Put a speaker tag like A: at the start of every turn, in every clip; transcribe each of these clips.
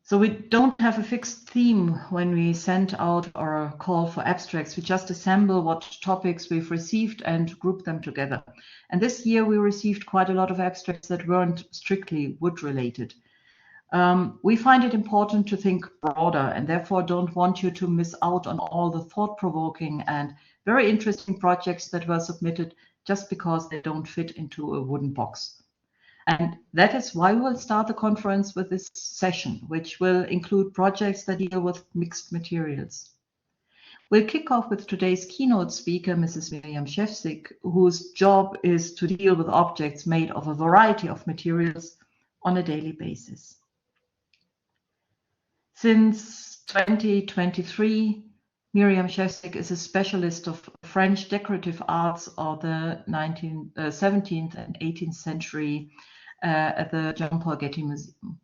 A: So we don't have a fixed theme when we send out our call for abstracts. We just assemble what topics we've received and group them together. And this year we received quite a lot of abstracts that weren't strictly wood related. We find it important to think broader and therefore don't want you to miss out on all the thought-provoking and very interesting projects that were submitted just because they don't fit into a wooden box. And that is why we'll start the conference with this session, which will include projects that deal with mixed materials. We'll kick off with today's keynote speaker, Mrs. Miriam Schefzyk, whose job is to deal with objects made of a variety of materials on a daily basis. Since 2023, Miriam Schefzyk is a specialist of French decorative arts of the 17th and 18th century at the Jean-Paul Getty Museum.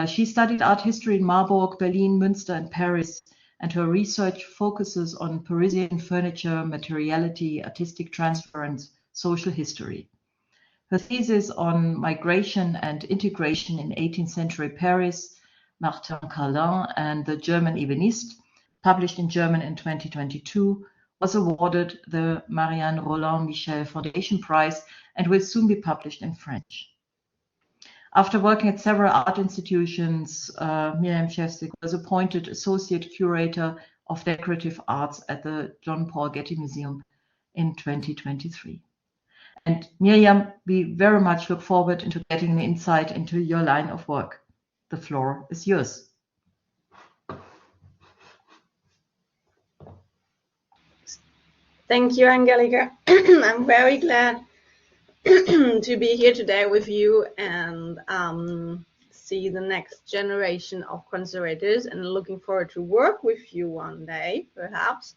A: She studied art history in Marburg, Berlin, Münster, and Paris, and her research focuses on Parisian furniture, materiality, artistic transfer, and social history. Her thesis on migration and integration in 18th century Paris, Martin Cardin and the German Ebenist, published in German in 2022, was awarded the Marianne Roland Michel Foundation Prize and will soon be published in French. After working at several art institutions, Miriam Schefzyk was appointed Associate Curator of Decorative Arts at the Jean-Paul Getty Museum in 2023. And Miriam, we very much look forward to getting an insight into your line of work. The floor is yours.
B: Thank you, Angelica. I'm very glad to be here today with you and see the next generation of conservators, and looking forward to work with you one day, perhaps.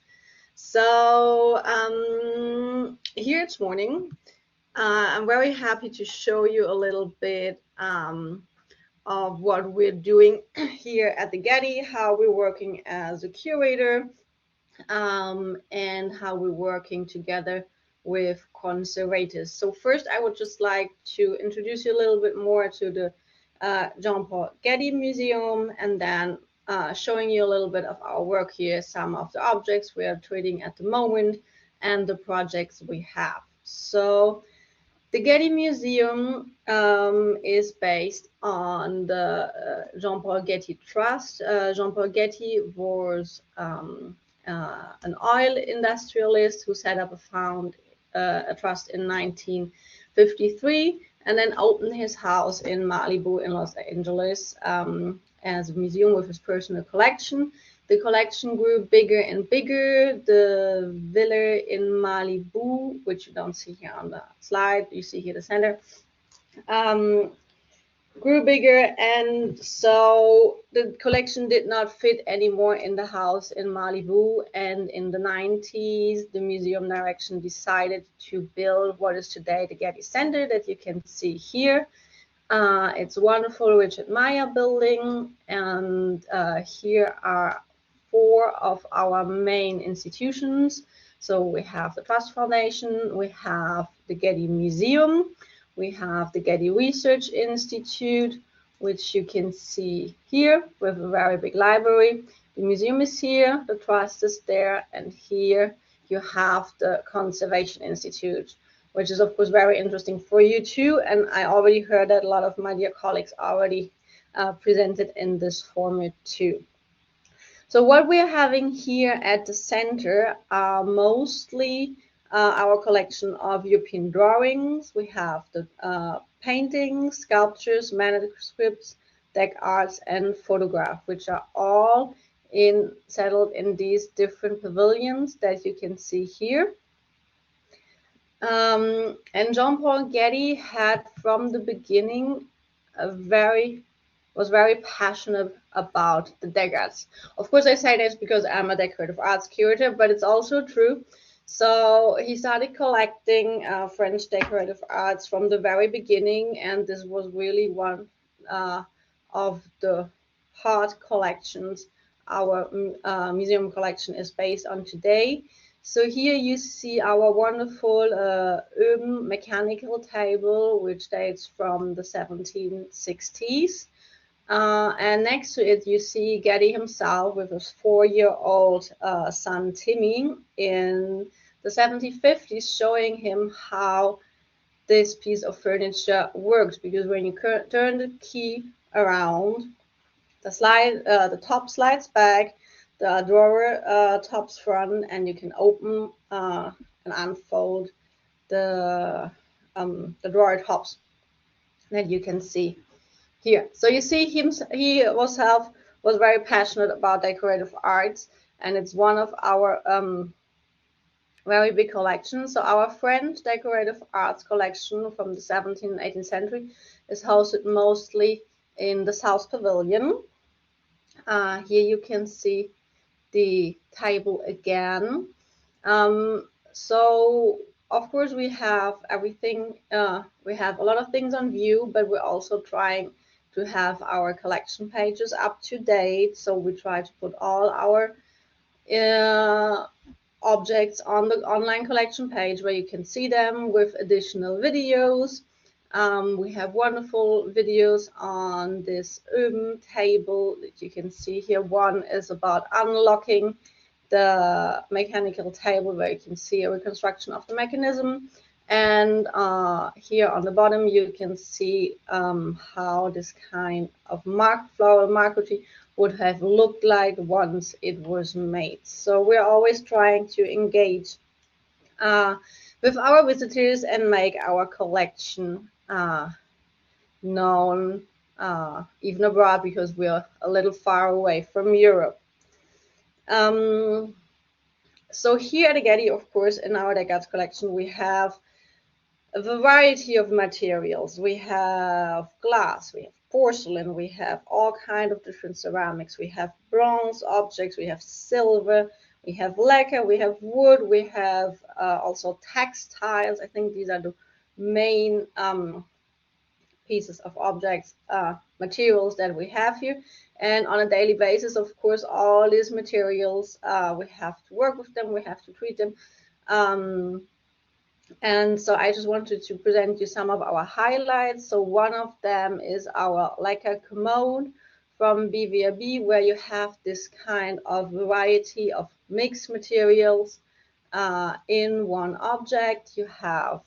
B: So here this morning, I'm very happy to show you a little bit of what we're doing here at the Getty, how we're working as a curator, and how we're working together with conservators. So first, I would just like to introduce you a little bit more to the Jean-Paul Getty Museum, and then showing you a little bit of our work here, some of the objects we are treating at the moment, and the projects we have. So the Getty Museum is based on the Jean-Paul Getty Trust. Jean-Paul Getty was an oil industrialist who set up a trust in 1953, and then opened his house in Malibu in Los Angeles as a museum with his personal collection. The collection grew bigger and bigger. The villa in Malibu, which you don't see here on the slide, you see here the center, grew bigger, and so the collection did not fit anymore in the house in Malibu. And in the 90s, the museum direction decided to build what is today the Getty Center that you can see here. It's a wonderful Richard Meier building, and here are 4 of our main institutions. So we have the Trust Foundation, we have the Getty Museum, we have the Getty Research Institute, which you can see here with a very big library. The museum is here, the trust is there, and here you have the Conservation Institute, which is of course very interesting for you too. And I already heard that a lot of my dear colleagues already presented in this format too. So what we're having here at the center are mostly our collection of European drawings. We have the paintings, sculptures, manuscripts, deck arts, and photograph, which are all settled in these different pavilions that you can see here. And Jean-Paul Getty had from the beginning was very passionate about the deck arts. Of course, I say this because I'm a decorative arts curator, but it's also true. So he started collecting French decorative arts from the very beginning, and this was really one of the hard collections our museum collection is based on today. So here you see our wonderful mechanical table, which dates from the 1760s. And next to it, you see Getty himself with his 4-year-old son Timmy in the 1750s, showing him how this piece of furniture works. Because when you turn the key around, the top slides back, the drawer tops front, and you can open and unfold the drawer tops that you can see here. So you see he himself was very passionate about decorative arts, and it's one of our very big collections. So our French decorative arts collection from the 17th and 18th century is hosted mostly in the South Pavilion. Here you can see the table again. So of course we have everything, we have a lot of things on view, but we're also trying to have our collection pages up to date. So we try to put all our objects on the online collection page where you can see them with additional videos. We have wonderful videos on this table that you can see here. One is about unlocking the mechanical table, where you can see a reconstruction of the mechanism. And here on the bottom, you can see how this kind of floral marquetry would have looked like once it was made. So we're always trying to engage with our visitors and make our collection known even abroad, because we're a little far away from Europe. So here at the Getty, of course, in our decades collection, we have a variety of materials. We have glass, we have porcelain, we have all kinds of different ceramics, we have bronze objects, we have silver, we have lacquer, we have wood, we have also textiles. I think these are the main pieces of objects, materials that we have here. And on a daily basis, of course, all these materials, we have to work with them, we have to treat them. And so I just wanted to present you some of our highlights. So one of them is our lacquer commode from BVRB, where you have this kind of variety of mixed materials in one object. You have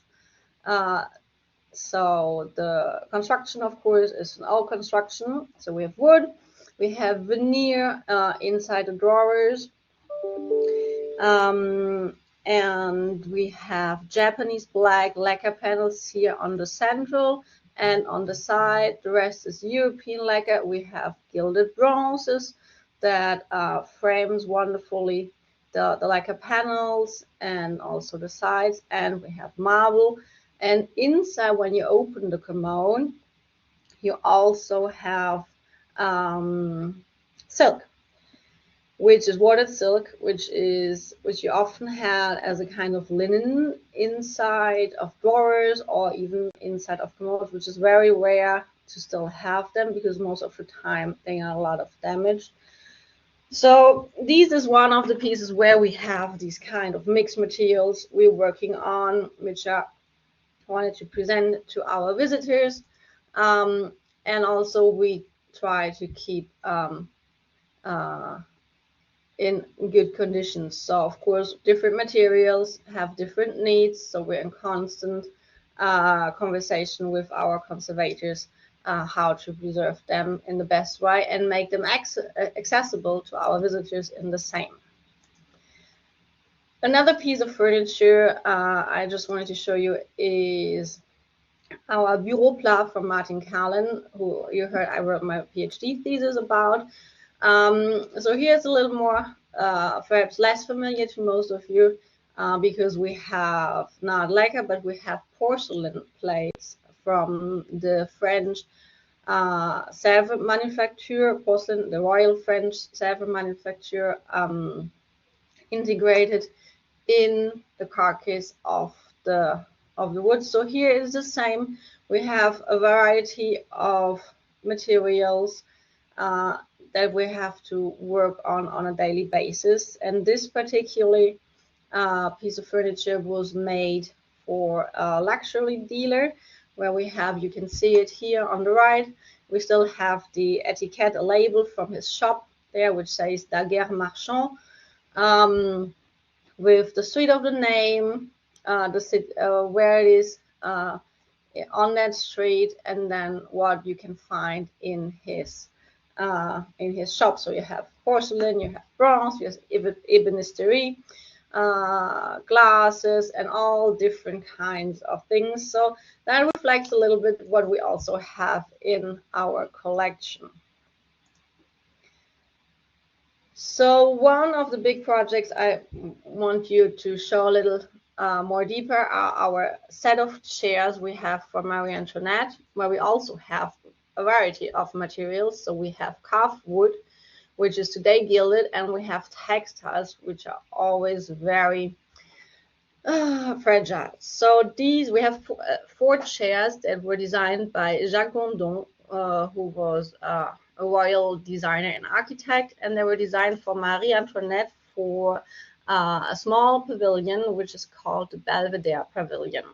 B: so the construction, of course, is an oak construction. So we have wood, we have veneer inside the drawers, and we have Japanese black lacquer panels here on the central, and on the side the rest is European lacquer. We have gilded bronzes that frames wonderfully the lacquer panels and also the sides, and we have marble. And inside, when you open the commode, you also have silk, which is watered silk, which you often had as a kind of linen inside of drawers or even inside of commodes, which is very rare to still have them, because most of the time they are a lot of damage. So this is one of the pieces where we have these kind of mixed materials we're working on, which I wanted to present to our visitors. And also we try to keep in good conditions. So of course, different materials have different needs. So we're in constant conversation with our conservators how to preserve them in the best way and make them accessible to our visitors in the same. Another piece of furniture I just wanted to show you is our bureau plat from Martin Carlin, who you heard I wrote my PhD thesis about. So here's a little more, perhaps less familiar to most of you, because we have not lacquer, but we have porcelain plates from the French Sèvres manufacturer, porcelain, the Royal French Sèvres manufacturer, integrated in the carcass of the wood. So here is the same. We have a variety of materials that we have to work on a daily basis. And this particular piece of furniture was made for a luxury dealer, where we have, you can see it here on the right, We still have the etiquette, a label from his shop there, which says Daguerre Marchand, with the street of the name, the city, where it is on that street, and then what you can find in his shop. So you have porcelain, you have bronze, you have ebenisterie, glasses, and all different kinds of things. So that reflects a little bit what we also have in our collection. So one of the big projects I want you to show a little more deeper are our set of chairs we have for Marie Antoinette, where we also have a variety of materials. So we have carved wood, which is today gilded, and we have textiles, which are always very fragile. So these, we have 4 chairs that were designed by Jacques Gondon, who was a royal designer and architect, and they were designed for Marie Antoinette for a small pavilion, which is called the Belvedere Pavilion.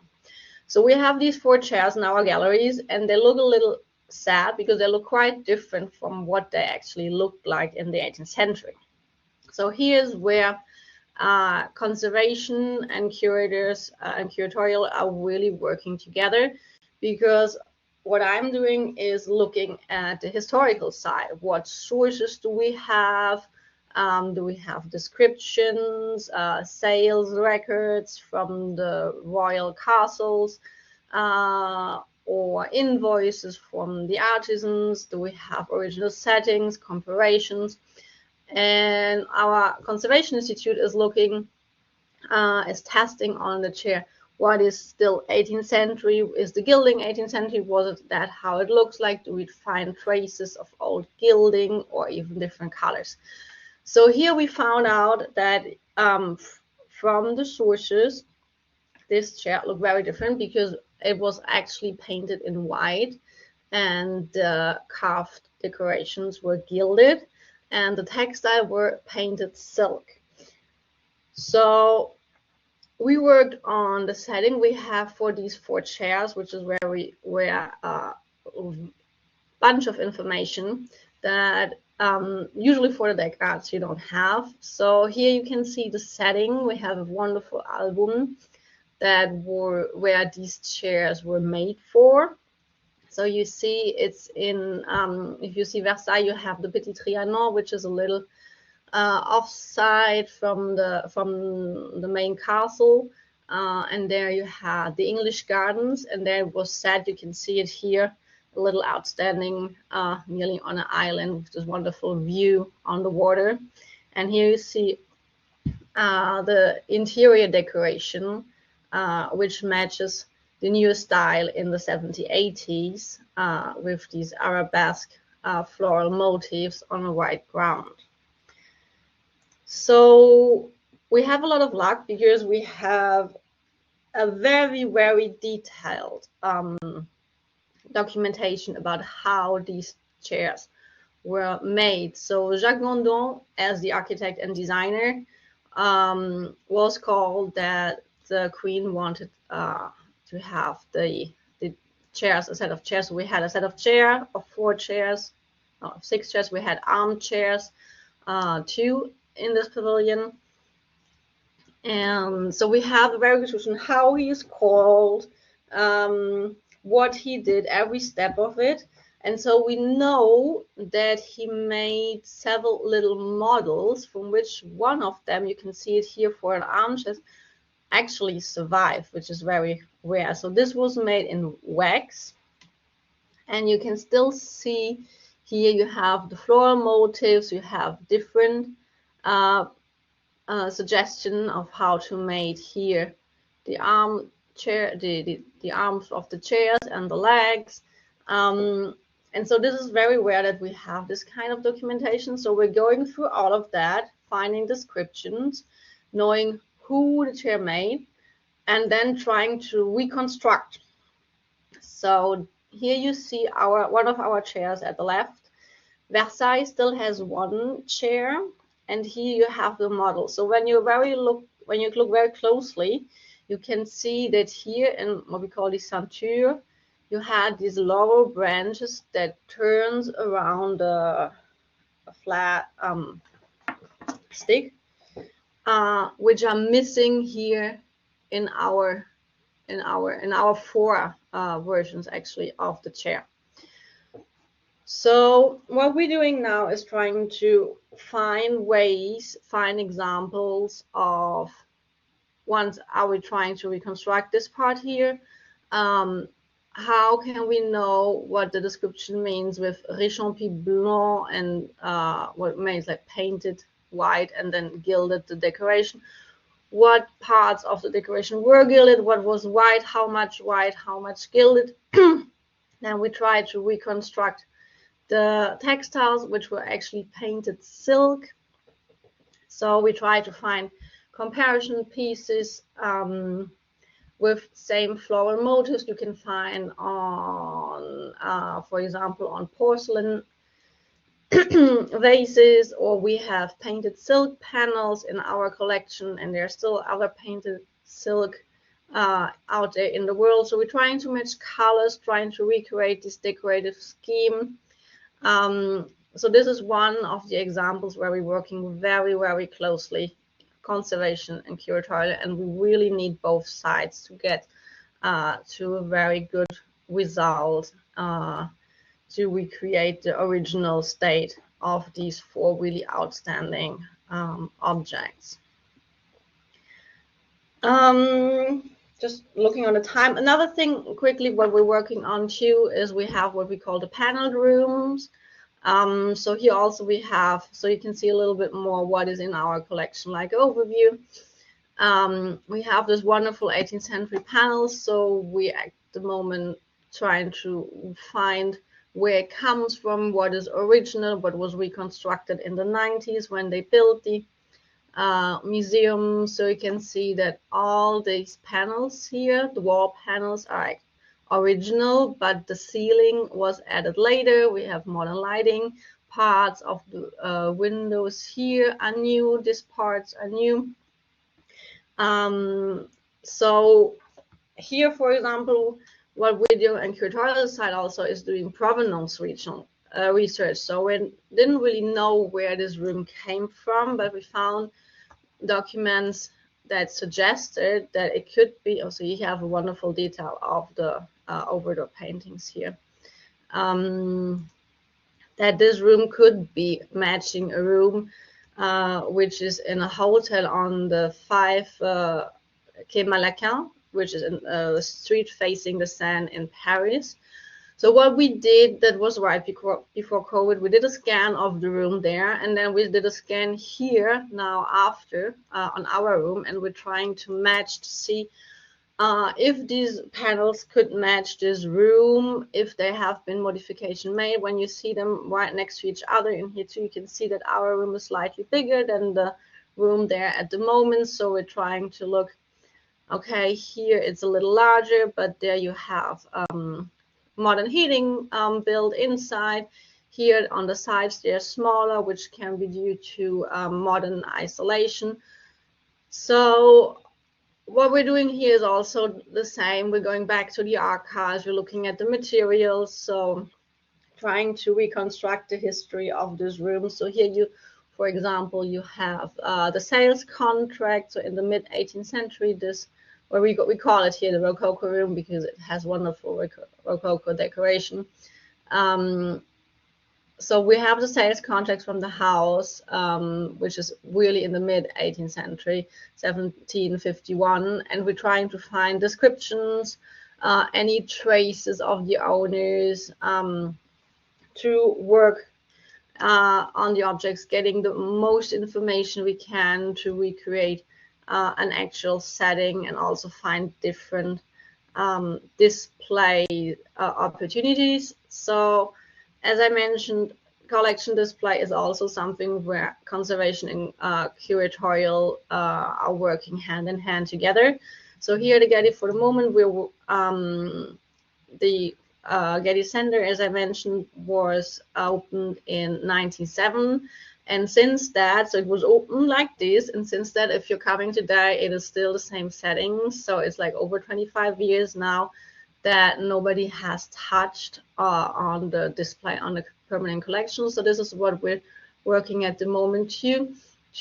B: So we have these 4 chairs in our galleries, and they look a little sad because they look quite different from what they actually looked like in the 18th century. So here's where conservation and curators and curatorial are really working together, because what I'm doing is looking at the historical side. What sources do we have? Do we have descriptions, sales records from the royal castles, or invoices from the artisans? Do we have original settings, comparisons? And our Conservation Institute is looking, is testing on the chair. What is still 18th century? Is the gilding 18th century? Was it that how it looks like? Do we find traces of old gilding or even different colors? So here we found out that from the sources, this chair looked very different because it was actually painted in white, and the carved decorations were gilded, and the textile were painted silk. So we worked on the setting we have for these 4 chairs, which is where a bunch of information that usually for the deck arts you don't have. So here you can see the setting. We have a wonderful album that where these chairs were made for. So you see it's in, if you see Versailles, you have the Petit Trianon, which is a little offside from the main castle, and there you have the English Gardens, and there it was set. You can see it here, a little outstanding, nearly on an island with this wonderful view on the water. And here you see the interior decoration, which matches the new style in the 70s, 80s, with these arabesque floral motifs on a white ground. So we have a lot of luck because we have a very, very detailed documentation about how these chairs were made. So Jacques Gondon, as the architect and designer, was called that the Queen wanted to have the chairs, a set of chairs. So we had a set of chairs of 4 chairs, no, 6 chairs. We had armchairs, 2 in this pavilion. And so we have a very good description how he is called, what he did, every step of it. And so we know that he made several little models, from which one of them, you can see it here for an armchair, actually survived, which is very rare. So this was made in wax, and you can still see here you have the floral motifs, you have different suggestion of how to make here the armchair, the arms of the chairs and the legs. And so this is very rare that we have this kind of documentation. So we're going through all of that, finding descriptions, knowing who the chair made, and then trying to reconstruct. So here you see one of our chairs at the left. Versailles still has 1 chair, and here you have the model. So when you look very closely, you can see that here in what we call the ceinture, you had these lower branches that turns around a flat stick, which are missing here in our four versions actually of the chair. So what we're doing now is trying to find ways, find examples of, once are we trying to reconstruct this part here, how can we know what the description means with réchampé blanc and what means like painted white and then gilded the decoration? What parts of the decoration were gilded, what was white, how much gilded? Then we try to reconstruct the textiles, which were actually painted silk. So we try to find comparison pieces with same floral motifs you can find on, for example, on porcelain vases, or we have painted silk panels in our collection, and there are still other painted silk out there in the world. So we're trying to match colors, trying to recreate this decorative scheme. So this is one of the examples where we're working very, very closely, conservation and curatorial, and we really need both sides to get to a very good result to recreate the original state of these four really outstanding objects. Just looking on the time, another thing quickly what we're working on too is we have what we call the paneled rooms. So here also we have, so you can see a little bit more what is in our collection, like overview. We have this wonderful 18th century panels, so we at the moment trying to find where it comes from, what is original, what was reconstructed in the 90s when they built the museum. So you can see that all these panels here, the wall panels, are original, but the ceiling was added later. We have modern lighting. Parts of the windows here are new. These parts are new. So here, for example, what we do in curatorial side also is doing provenance regional research. So we didn't really know where this room came from, but we found documents that suggested that it could be. Also, you have a wonderful detail of the overdoor paintings here. That this room could be matching a room which is in a hotel on the 5 Quai Malaquin, which is a street facing the Seine in Paris. So what we did, that was right before COVID, we did a scan of the room there, and then we did a scan here now after on our room, and we're trying to match to see if these panels could match this room, if there have been modification made. When you see them right next to each other in here too, you can see that our room is slightly bigger than the room there at the moment. So we're trying to look, okay, here it's a little larger, but there you have modern heating built inside. Here on the sides they're smaller, which can be due to modern isolation. So what we're doing here is also the same. We're going back to the archives, we're looking at the materials, so trying to reconstruct the history of this room. So here you, for example, you have the sales contract. So in the mid 18th century, this, where we call it here the Rococo room because it has wonderful Rococo decoration. So we have the sales contracts from the house, which is really in the mid 18th century, 1751, and we're trying to find descriptions, any traces of the owners, to work on the objects, getting the most information we can to recreate an actual setting, and also find different display opportunities. So as I mentioned, collection display is also something where conservation and curatorial are working hand in hand together. So here at the Getty, for the moment, we're the Getty Center, as I mentioned, was opened in 1907. And since that, so it was open like this, and since that, if you're coming today, it is still the same settings. So it's like over 25 years now that nobody has touched on the display on the permanent collection. So this is what we're working at the moment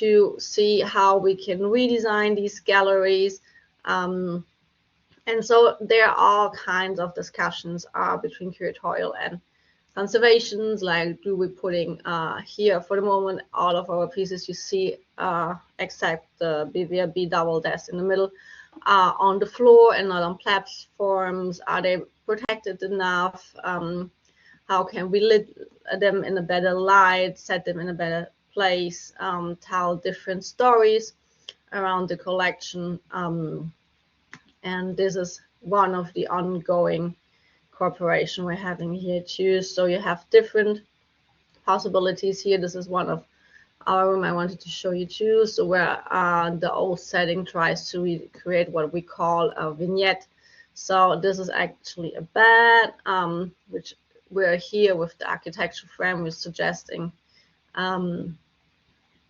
B: to see how we can redesign these galleries. And so there are all kinds of discussions between curatorial and conservations, like do we putting here for the moment all of our pieces you see except the BVB double desk in the middle on the floor and not on platforms. Are they protected enough? How can we lit them in a better light, set them in a better place, tell different stories around the collection? And this is one of the ongoing cooperation we're having here too. So you have different possibilities here. This is one of our room I wanted to show you too. So where the old setting tries to recreate what we call a vignette. So this is actually a bed, which we're here with the architectural frame. We're suggesting an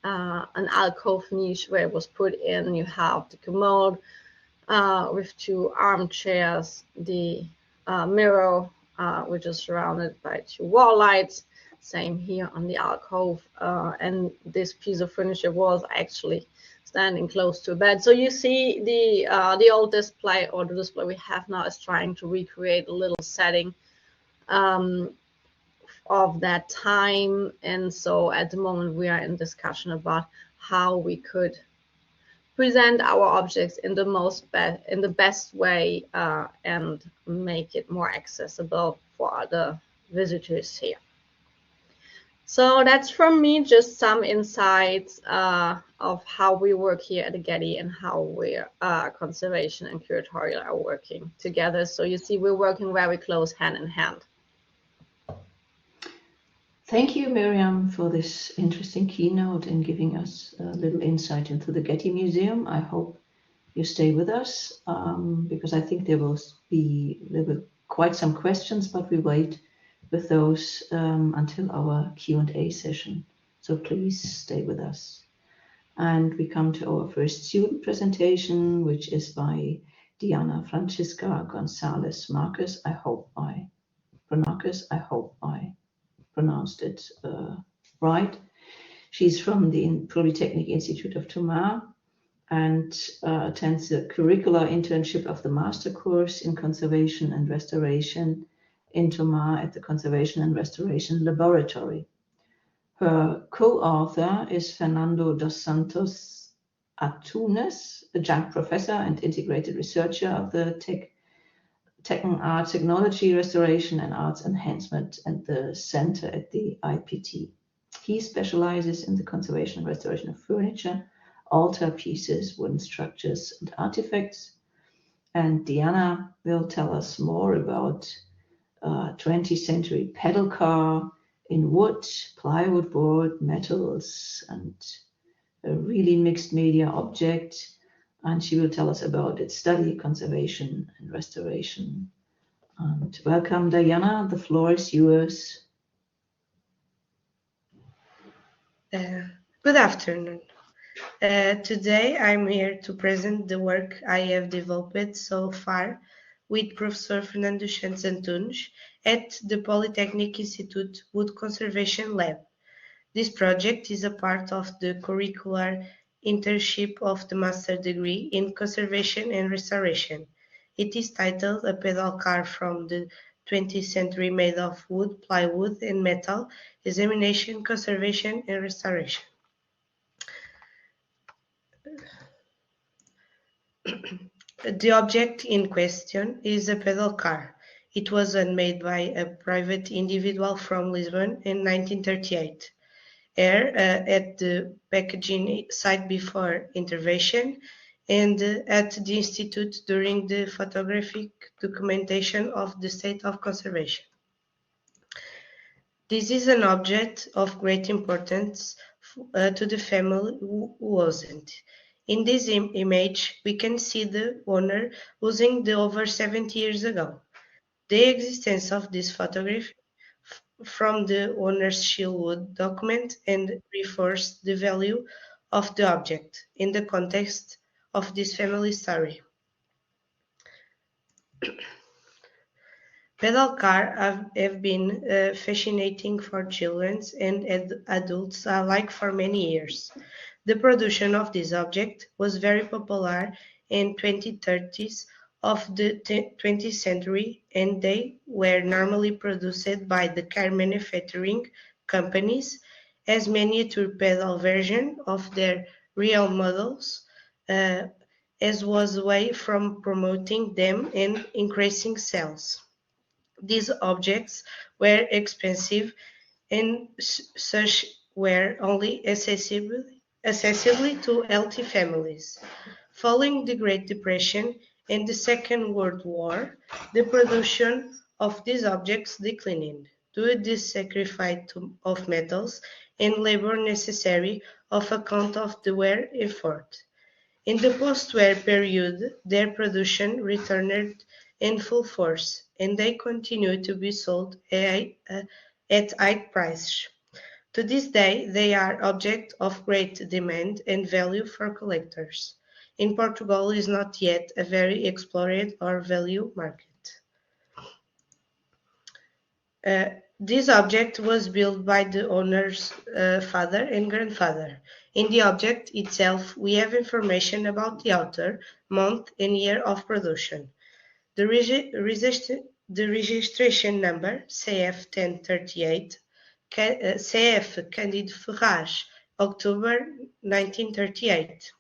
B: alcove niche where it was put in. You have the commode with two armchairs, the mirror, which is surrounded by two wall lights. Same here on the alcove, and this piece of furniture was actually standing close to a bed. So you see the old display, or the display we have now, is trying to recreate a little setting of that time. And so at the moment we are in discussion about how we could present our objects in the best way and make it more accessible for the visitors here. So that's from me, just some insights of how we work here at the Getty and how we're conservation and curatorial are working together. So you see we're working very close hand in hand.
C: Thank you, Miriam, for this interesting keynote and giving us a little insight into the Getty Museum. I hope you stay with us because I think there will be quite some questions, but we wait with those until our Q&A session. So please stay with us. And we come to our first student presentation, which is by Diana Francisca Gonzalez Marques. I hope I pronounced it right. She's from the Polytechnic Institute of Tomar and attends the curricular internship of the master course in conservation and restoration in Tomar at the Conservation and Restoration Laboratory. Her co-author is Fernando dos Santos Atunes, adjunct professor and integrated researcher of the Arts Technology Restoration and Arts Enhancement and the Center at the IPT. He specializes in the conservation and restoration of furniture, altar pieces, wooden structures, and artifacts. And Diana will tell us more about 20th century pedal car in wood, plywood board, metals, and a really mixed media object. And she will tell us about its study, conservation, and restoration. And welcome, Diana. The floor is yours.
D: Good afternoon. Today I'm here to present the work I have developed so far with Professor Fernando Santos Antunes at the Polytechnic Institute Wood Conservation Lab. This project is a part of the curricular internship of the Master Degree in Conservation and Restoration. It is titled A Pedal Car from the 20th Century Made of Wood, Plywood and Metal, Examination, Conservation and Restoration. The object in question is a pedal car. It was made by a private individual from Lisbon in 1938. Here at the packaging site before intervention and at the Institute during the photographic documentation of the state of conservation. This is an object of great importance to the family who wasn't. In this image, we can see the owner using the over 70 years ago. The existence of this photograph from the owner's Shieldwood document and reinforce the value of the object in the context of this family story. Pedal cars have been fascinating for children and adults alike for many years. The production of this object was very popular in 2030s of the 20th century, and they were normally produced by the car manufacturing companies as miniature pedal version of their real models, as was a way from promoting them and increasing sales. These objects were expensive and such were only accessible to healthy families. Following the Great Depression and the Second World War, the production of these objects declined due to the sacrifice of metals and labor necessary on account of the war effort. In the post-war period, their production returned in full force, and they continue to be sold at high prices. To this day, they are object of great demand and value for collectors. In Portugal is not yet a very explored or value market. This object was built by the owner's father and grandfather. In the object itself, we have information about the author, month, and year of production. The registration number, CF1038, CF Cândido Ferraz, October 1938.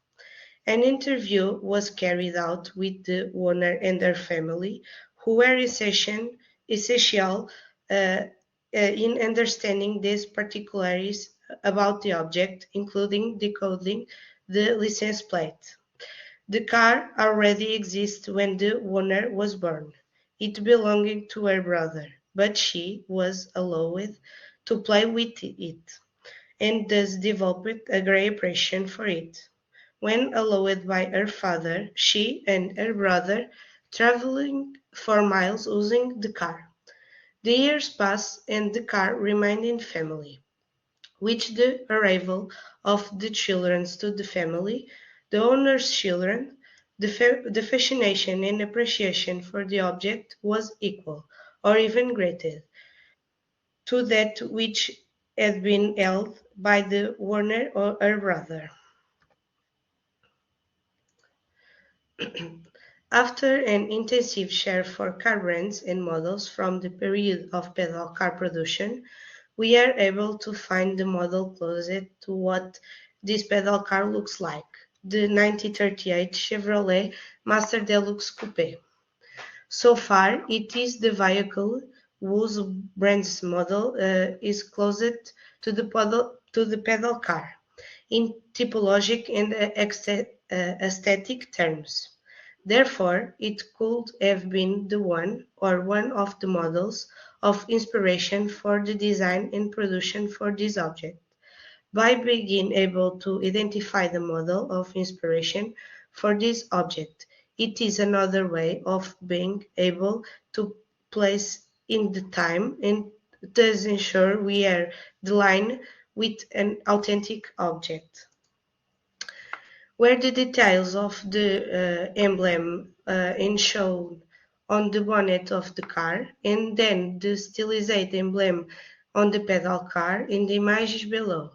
D: An interview was carried out with the owner and their family, who were essential in understanding these particularities about the object, including decoding the license plate. The car already exists when the owner was born. It belonged to her brother, but she was allowed to play with it, and thus developed a great appreciation for it. When allowed by her father, she and her brother traveling for miles using the car. The years passed and the car remained in family. With the arrival of the children to the family, the owner's children, the fascination and appreciation for the object was equal, or even greater, to that which had been held by the owner or her brother. After an intensive search for car brands and models from the period of pedal car production, we are able to find the model closest to what this pedal car looks like, the 1938 Chevrolet Master Deluxe Coupe. So far, it is the vehicle whose brand's model is closest to the pedal car, in typologic and aesthetic terms. Therefore, it could have been the one or one of the models of inspiration for the design and production for this object. By being able to identify the model of inspiration for this object, it is another way of being able to place in the time and thus ensure we are aligned with an authentic object. Where the details of the emblem are shown on the bonnet of the car, and then the stylized emblem on the pedal car in the images below.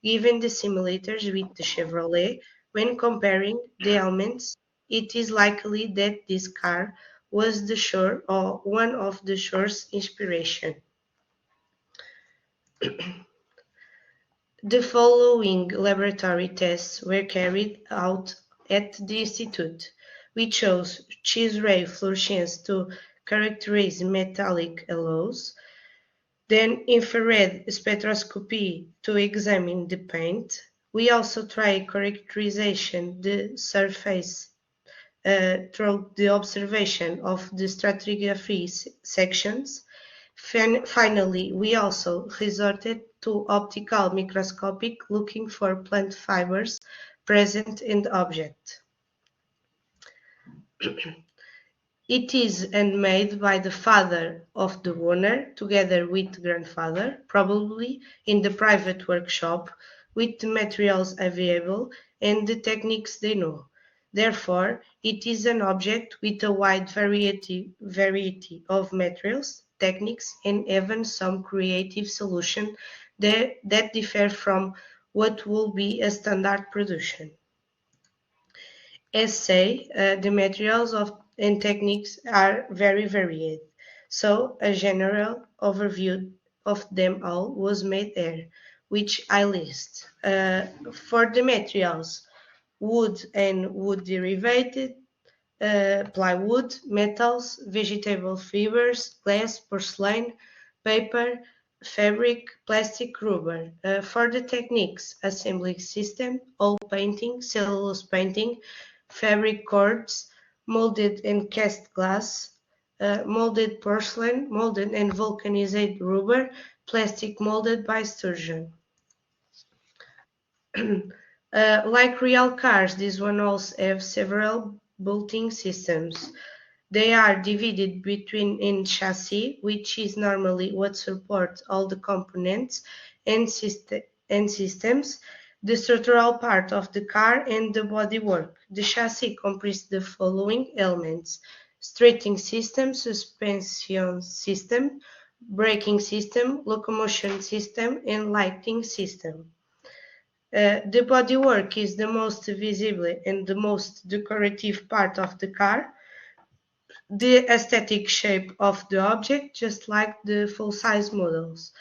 D: Given the similarities with the Chevrolet, when comparing the elements, it is likely that this car was the shore or one of the shore's inspiration. The following laboratory tests were carried out at the Institute. We chose X-ray fluorescence to characterize metallic alloys, then infrared spectroscopy to examine the paint. We also tried characterization the surface through the observation of the stratigraphy sections. Finally, we also resorted to optical microscopic looking for plant fibers present in the object. It is handmade by the father of the owner together with the grandfather, probably in the private workshop, with the materials available and the techniques they know. Therefore, it is an object with a wide variety of materials, techniques, and even some creative solutions that differ from what will be a standard production. As say, the materials and techniques are very varied, so a general overview of them all was made there, which I list. For the materials, wood and wood derivated, plywood, metals, vegetable fibers, glass, porcelain, paper, fabric, plastic, rubber. For the techniques, assembly system, oil painting, cellulose painting, fabric cords, molded and cast glass, molded porcelain, molded and vulcanized rubber, plastic molded by sturgeon. Like real cars, these one also have several bolting systems. They are divided between in chassis, which is normally what supports all the components and systems, the structural part of the car, and the bodywork. The chassis comprises the following elements: steering system, suspension system, braking system, locomotion system, and lighting system. The bodywork is the most visible and the most decorative part of the car. The aesthetic shape of the object, just like the full-size models.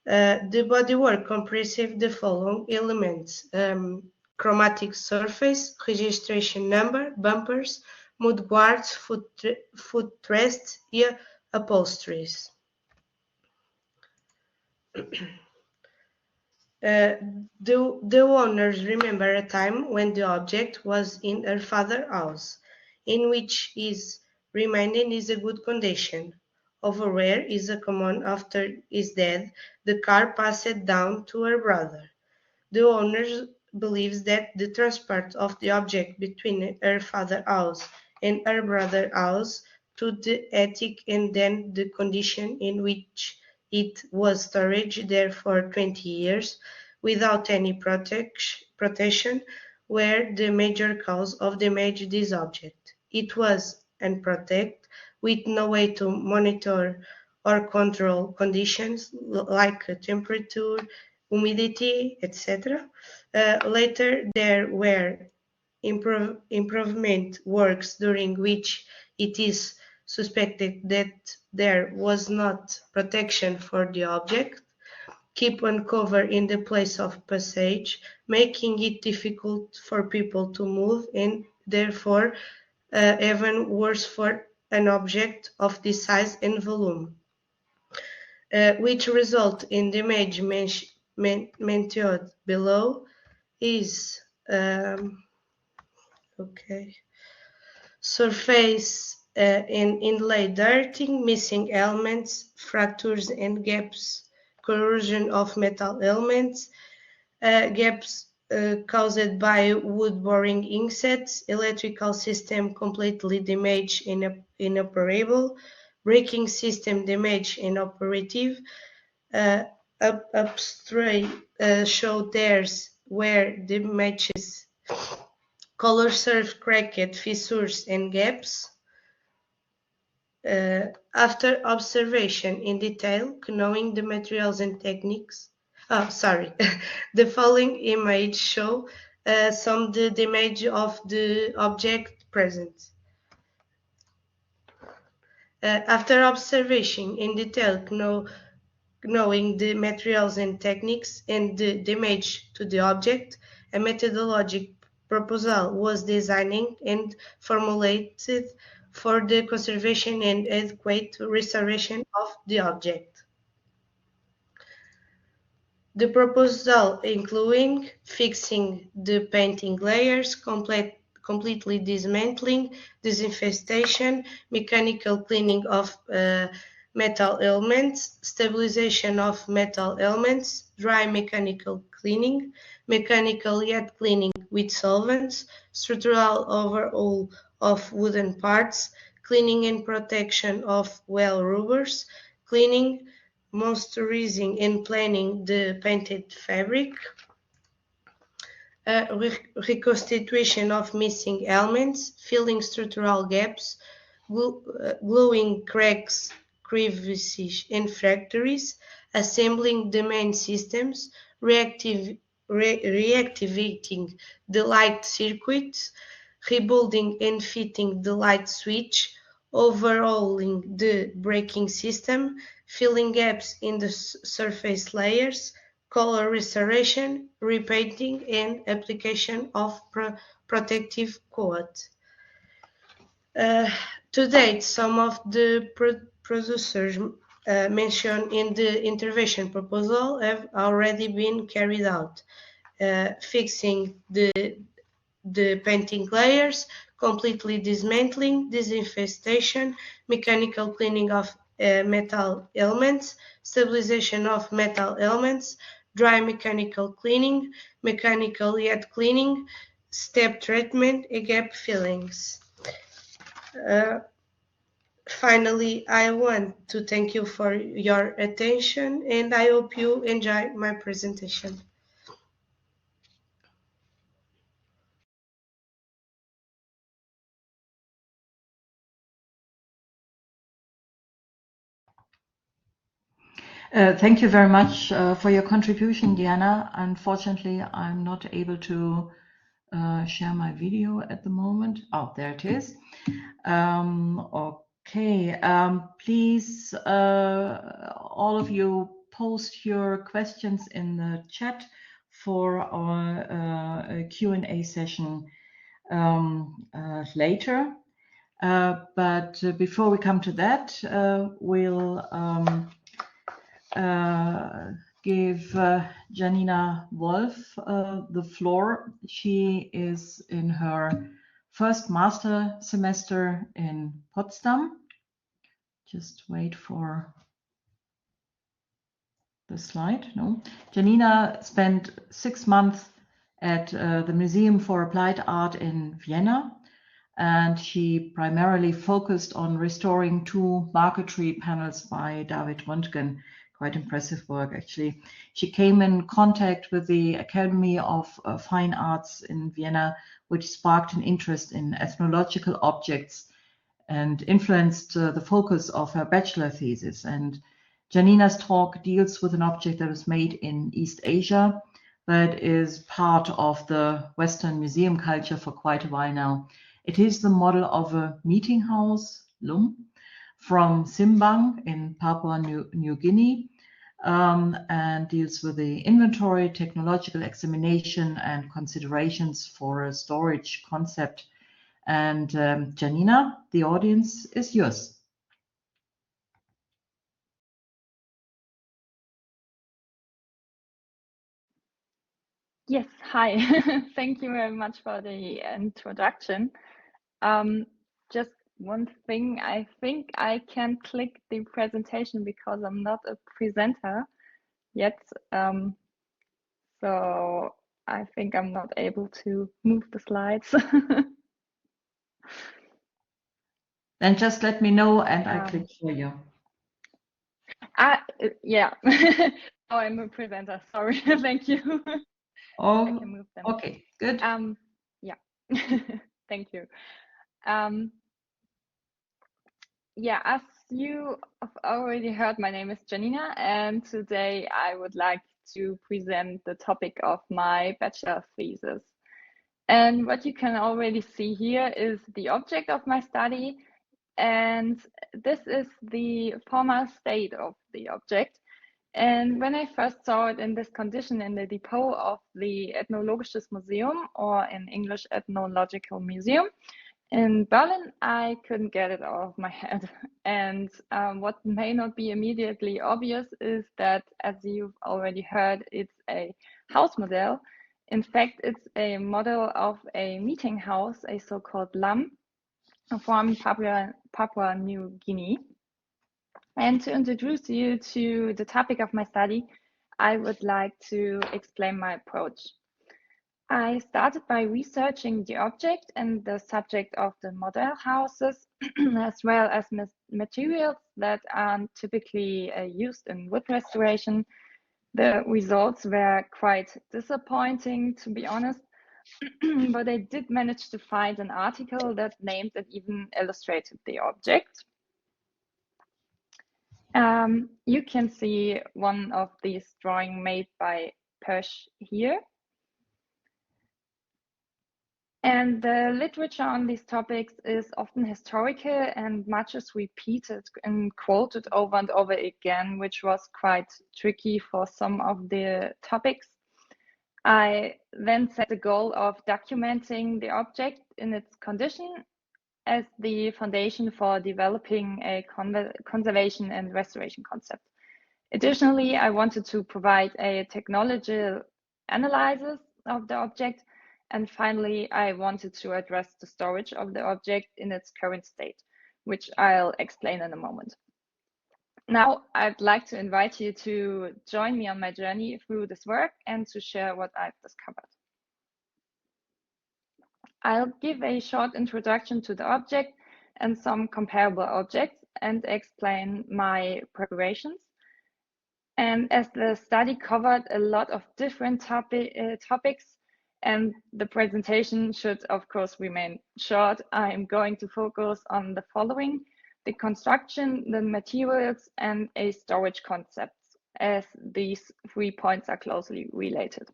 D: The bodywork comprises the following elements: chromatic surface, registration number, bumpers, mudguards, footrests, and upholsteries. The owners remember a time when the object was in her father's house, in which his remaining is a good condition. Over rare is a common after his death, the car passed down to her brother. The owner believes that the transport of the object between her father's house and her brother's house to the attic and then the condition in which it was stored there for 20 years without any protection were the major cause of damage to this object. It was unprotected, with no way to monitor or control conditions like temperature, humidity, etc. Later, there were improvement works during which it is suspected that there was not protection for the object, keep uncovered in the place of passage, making it difficult for people to move and therefore even worse for an object of this size and volume, which result in the image mentioned below is surface in inlay dirting, missing elements, fractures and gaps, corrosion of metal elements, gaps caused by wood boring insets, electrical system completely damaged and inoperable, braking system damaged and operative, upstream show tears where the matches, color surf cracked, fissures and gaps. After observation in detail, knowing the materials and techniques, the following image show some the damage of the object present. After observation in detail, knowing the materials and techniques and the damage to the object, a methodologic proposal was designed and formulated for the conservation and adequate restoration of the object. The proposal including fixing the painting layers, completely dismantling, disinfestation, mechanical cleaning of metal elements, stabilization of metal elements, dry mechanical cleaning, mechanical yet cleaning with solvents, structural overhaul of wooden parts, cleaning and protection of well rubbers, cleaning, moisturizing and planing the painted fabric, reconstitution of missing elements, filling structural gaps, gluing cracks, crevices, and fractures, assembling the main systems, reactivating the light circuits, rebuilding and fitting the light switch, overhauling the braking system, filling gaps in the surface layers, color restoration, repainting, and application of protective coat. To date, some of the producers mentioned in the intervention proposal have already been carried out, fixing the painting layers, completely dismantling, disinfestation, mechanical cleaning of metal elements, stabilization of metal elements, dry mechanical cleaning, mechanical yet cleaning, step treatment, and gap fillings. Finally, I want to thank you for your attention, and I hope you enjoy my presentation.
A: Thank you very much for your contribution, Diana. Unfortunately, I'm not able to share my video at the moment. Oh, there it is. Okay, please, all of you, post your questions in the chat for our Q&A session later. But before we come to that, we'll give Gianina Wolf the floor. She is in her first master semester in Potsdam. Just wait for the slide. No, Gianina spent 6 months at the Museum for Applied Art in Vienna, and she primarily focused on restoring 2 marquetry panels by David Röntgen. Quite impressive work, actually. She came in contact with the Academy of Fine Arts in Vienna, which sparked an interest in ethnological objects and influenced the focus of her bachelor thesis. And Gianina's talk deals with an object that was made in East Asia, but is part of the Western museum culture for quite a while now. It is the model of a meeting house, Lum, from Simbang in Papua New Guinea, and deals with the inventory, technological examination, and considerations for a storage concept. And Gianina, the audience is yours.
E: Yes, hi. Thank you very much for the introduction. Just one thing, I think I can click the presentation because I'm not a presenter yet. So I think I'm not able to move the slides.
A: Then just let me know and I click for you.
E: Yeah. Oh, I'm a presenter. Sorry. Thank you.
A: Oh,
E: I can move them.
A: Okay, good.
E: Yeah. Thank you. Yeah, as you have already heard, my name is Gianina, and today I would like to present the topic of my bachelor thesis. And what you can already see here is the object of my study, and this is the former state of the object. And when I first saw it in this condition in the depot of the Ethnologisches Museum, or in English, Ethnological Museum, in Berlin, I couldn't get it out of my head. And what may not be immediately obvious is that, as you've already heard, it's a house model. In fact, it's a model of a meeting house, a so-called LAM, from Papua New Guinea. And to introduce you to the topic of my study, I would like to explain my approach. I started by researching the object and the subject of the model houses, as well as materials that are typically used in wood restoration. The results were quite disappointing, to be honest. but I did manage to find an article that named and even illustrated the object. You can see one of these drawings made by Persh here. And the literature on these topics is often historical and much is repeated and quoted over and over again, which was quite tricky for some of the topics. I then set the goal of documenting the object in its condition as the foundation for developing a conservation and restoration concept. Additionally, I wanted to provide a technological analysis of the object. And finally, I wanted to address the storage of the object in its current state, which I'll explain in a moment. Now, I'd like to invite you to join me on my journey through this work and to share what I've discovered. I'll give a short introduction to the object and some comparable objects and explain my preparations. And as the study covered a lot of different topics, and the presentation should, of course, remain short, I'm going to focus on the following: the construction, the materials, and a storage concept, as these 3 points are closely related.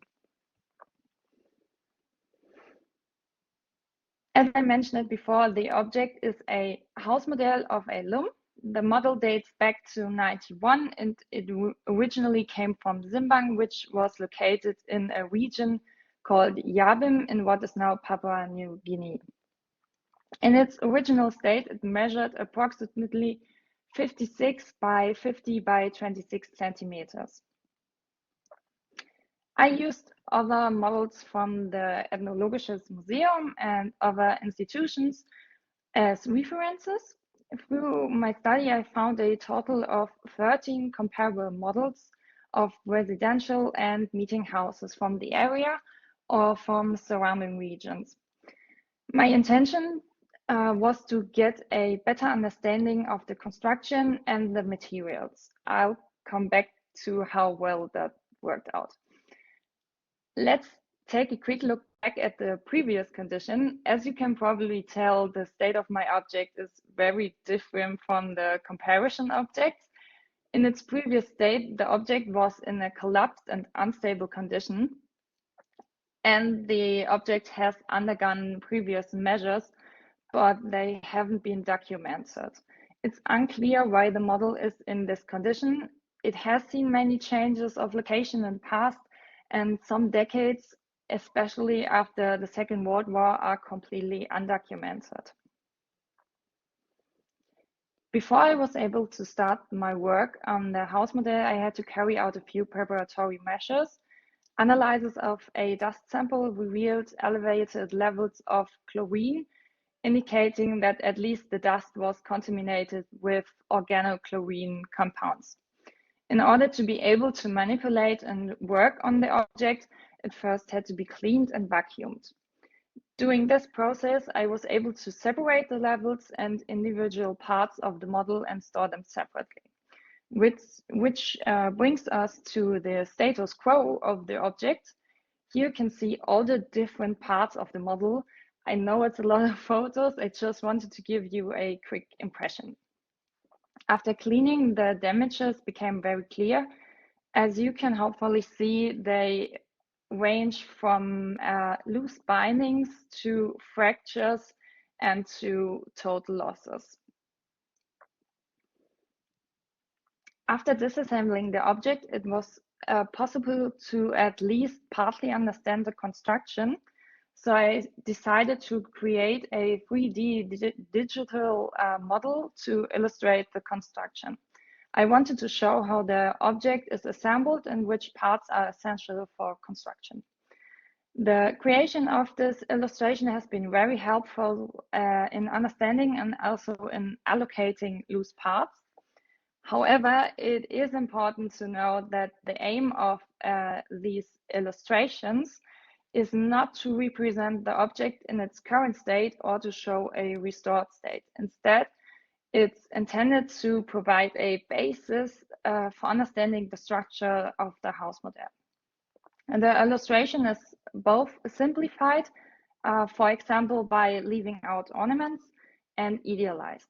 E: As I mentioned it before, the object is a house model of a loom. The model dates back to 91 and it originally came from Simbang, which was located in a region called Yabim in what is now Papua New Guinea. In its original state, it measured approximately 56 by 50 by 26 centimeters. I used other models from the Ethnologisches Museum and other institutions as references. Through my study, I found a total of 13 comparable models of residential and meeting houses from the area or from surrounding regions. My intention was to get a better understanding of the construction and the materials. I'll come back to how well that worked out. Let's take a quick look back at the previous condition. As you can probably tell, the state of my object is very different from the comparison object. In its previous state, the object was in a collapsed and unstable condition, and the object has undergone previous measures, but they haven't been documented. It's unclear why the model is in this condition. It has seen many changes of location in the past, and some decades, especially after the Second World War, are completely undocumented. Before I was able to start my work on the house model, I had to carry out a few preparatory measures. Analysis of a dust sample revealed elevated levels of chlorine, indicating that at least the dust was contaminated with organochlorine compounds. In order to be able to manipulate and work on the object, it first had to be cleaned and vacuumed. During this process, I was able to separate the levels and individual parts of the model and store them separately, which brings us to the status quo of the object. Here you can see all the different parts of the model. I know it's a lot of photos. I just wanted to give you a quick impression. After cleaning, the damages became very clear. As you can hopefully see, they range from loose bindings to fractures and to total losses. After disassembling the object, it was possible to at least partly understand the construction. So I decided to create a 3D digital model to illustrate the construction. I wanted to show how the object is assembled and which parts are essential for construction. The creation of this illustration has been very helpful in understanding and also in allocating loose parts. However, it is important to know that the aim of these illustrations is not to represent the object in its current state or to show a restored state. Instead, it's intended to provide a basis for understanding the structure of the house model. And the illustration is both simplified, for example, by leaving out ornaments, and idealized.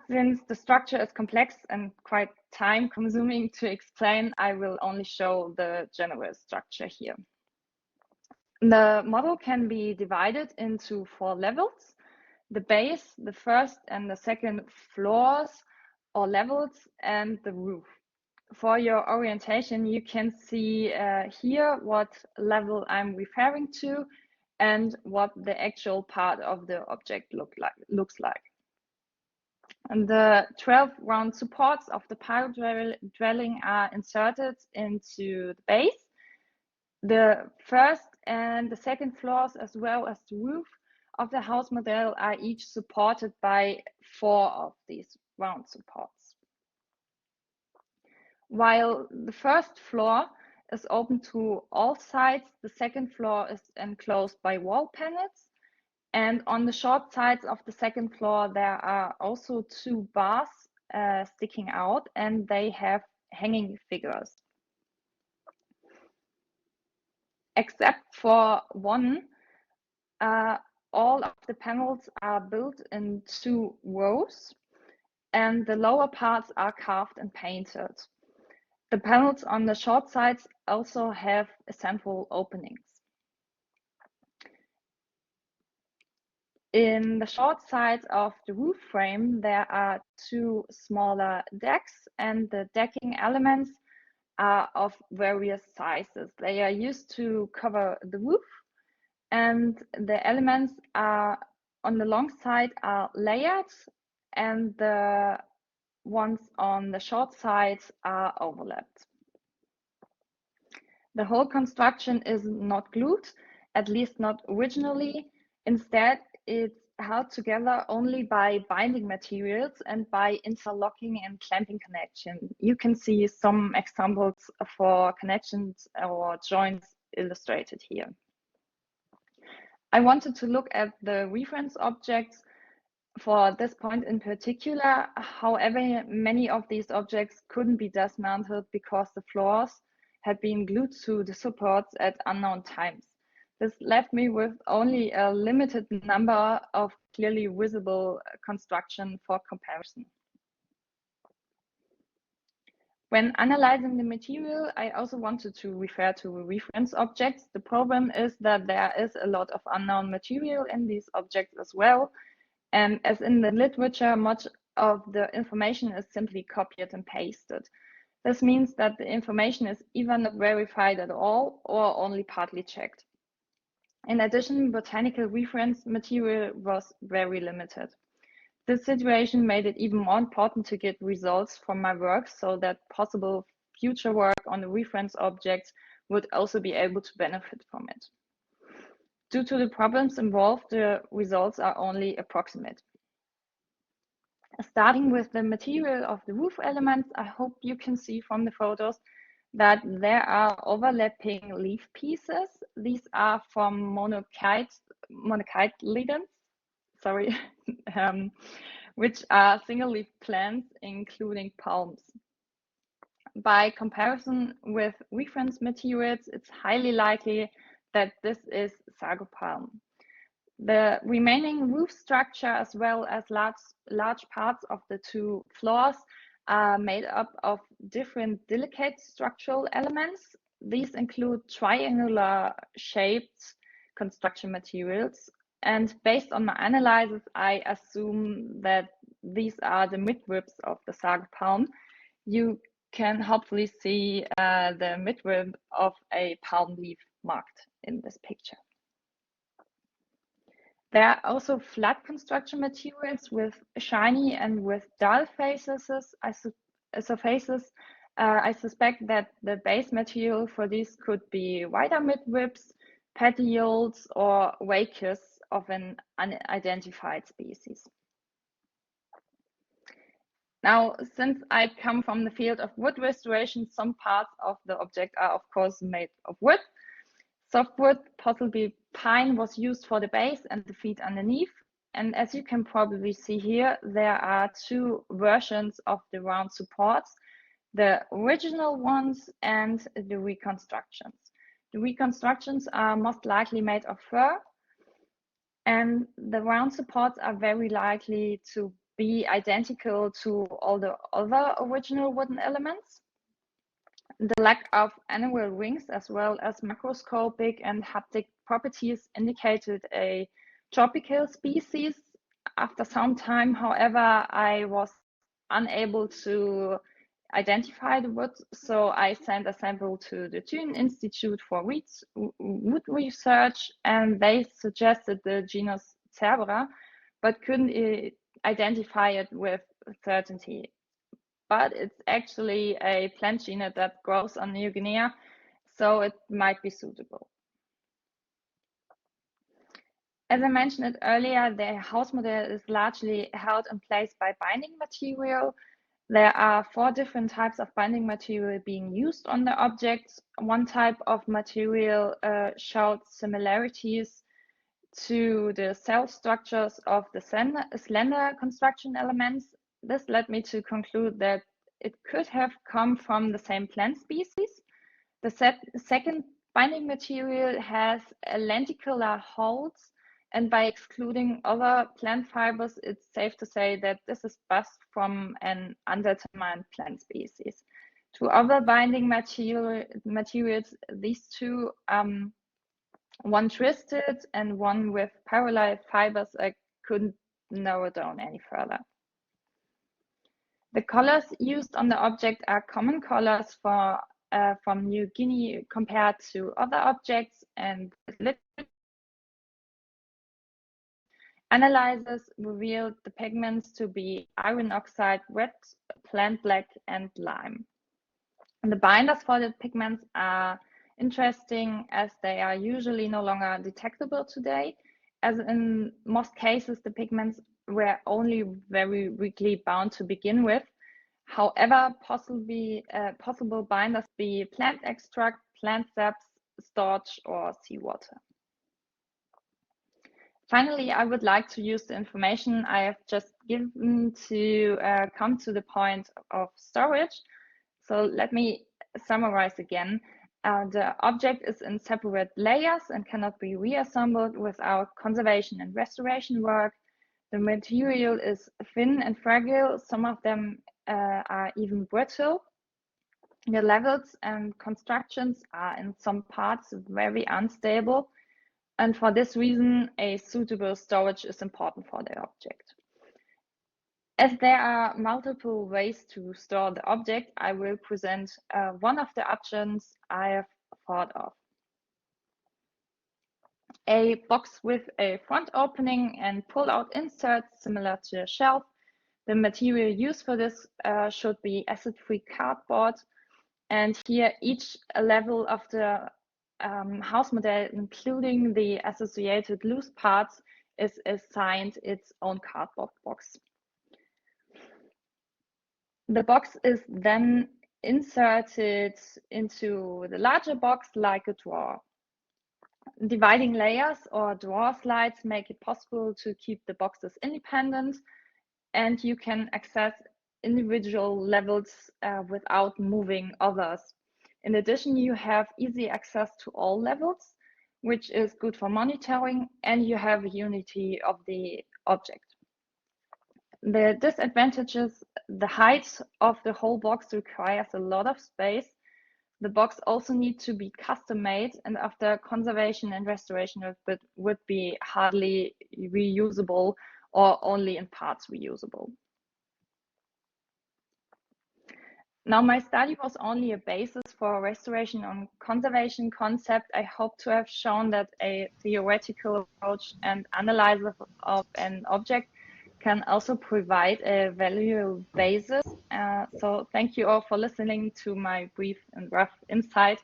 E: Since the structure is complex and quite time-consuming to explain, I will only show the general structure here. The model can be divided into 4 levels: the base, the first and the second floors or levels, and the roof. For your orientation, you can see here what level I'm referring to and what the actual part of the object looks like. And the 12 round supports of the pile dwelling are inserted into the base. The first and the second floors, as well as the roof of the house model, are each supported by 4 of these round supports. While the first floor is open to all sides, the second floor is enclosed by wall panels. And on the short sides of the second floor, there are also 2 bars sticking out, and they have hanging figures. Except for one, all of the panels are built in 2 rows, and the lower parts are carved and painted. The panels on the short sides also have central openings. In the short sides of the roof frame, there are 2 smaller decks, and the decking elements are of various sizes. They are used to cover the roof, and the elements are on the long side are layered, and the ones on the short sides are overlapped. The whole construction is not glued, at least not originally. Instead, it's held together only by binding materials and by interlocking and clamping connection. You can see some examples for connections or joints illustrated here. I wanted to look at the reference objects for this point in particular. However, many of these objects couldn't be dismantled because the floors had been glued to the supports at unknown times. This left me with only a limited number of clearly visible construction for comparison. When analyzing the material, I also wanted to refer to reference objects. The problem is that there is a lot of unknown material in these objects as well. And as in the literature, much of the information is simply copied and pasted. This means that the information is either not verified at all or only partly checked. In addition, botanical reference material was very limited. This situation made it even more important to get results from my work so that possible future work on the reference objects would also be able to benefit from it. Due to the problems involved, the results are only approximate. Starting with the material of the roof elements, I hope you can see from the photos that there are overlapping leaf pieces. These are from monocotyledons, which are single-leaf plants, including palms. By comparison with reference materials, it's highly likely that this is sago palm. The remaining roof structure, as well as large parts of the 2 floors, are made up of different delicate structural elements. These include triangular shaped construction materials. And based on my analysis, I assume that these are the midribs of the sago palm. You can hopefully see the midrib of a palm leaf marked in this picture. There are also flat construction materials with shiny and with dull faces. I suspect that the base material for these could be wider midribs, petioles, or wachus of an unidentified species. Now, since I come from the field of wood restoration, some parts of the object are of course made of wood. Softwood, possibly pine, was used for the base and the feet underneath. And as you can probably see here, there are 2 versions of the round supports, the original ones and the reconstructions. The reconstructions are most likely made of fur, and the round supports are very likely to be identical to all the other original wooden elements. The lack of annual rings as well as macroscopic and haptic properties indicated a tropical species. After some time, however, I was unable to identify the wood, so I sent a sample to the Thun Institute for Wood Research, and they suggested the genus Cerbera, but couldn't identify it with certainty. But it's actually a plant genus that grows on New Guinea, so it might be suitable. As I mentioned it earlier, the house model is largely held in place by binding material. There are 4 different types of binding material being used on the objects. One type of material showed similarities to the cell structures of the slender construction elements. This led me to conclude that it could have come from the same plant species. The second binding material has lenticular holes, and by excluding other plant fibers, it's safe to say that this is bust from an undetermined plant species. 2 other binding materials, these 2, one twisted and one with parallel fibers, I couldn't narrow down any further. The colors used on the object are common colors from New Guinea compared to other objects, and analyzers revealed the pigments to be iron oxide, red, plant black, and lime. And the binders for the pigments are interesting as they are usually no longer detectable today. As in most cases, the pigments were only very weakly bound to begin with. However, possible binders be plant extract, plant saps, starch, or seawater. Finally, I would like to use the information I have just given to come to the point of storage. So let me summarize again. The object is in separate layers and cannot be reassembled without conservation and restoration work. The material is thin and fragile. Some of them are even brittle. The levels and constructions are in some parts very unstable. And for this reason, a suitable storage is important for the object. As there are multiple ways to store the object, I will present one of the options I have thought of. A box with a front opening and pull-out inserts similar to a shelf. The material used for this should be acid-free cardboard. And here each level of the house model, including the associated loose parts, is assigned its own cardboard box. The box is then inserted into the larger box like a drawer. Dividing layers or drawer slides make it possible to keep the boxes independent, and you can access individual levels without moving others. In addition, you have easy access to all levels, which is good for monitoring, and you have a unity of the object. The disadvantages: the height of the whole box requires a lot of space. The box also needs to be custom made, and after conservation and restoration it would be hardly reusable or only in parts reusable. Now, my study was only a basis for restoration on conservation concept. I hope to have shown that a theoretical approach and analysis of an object can also provide a valuable basis. So thank you all for listening to my brief and rough insight.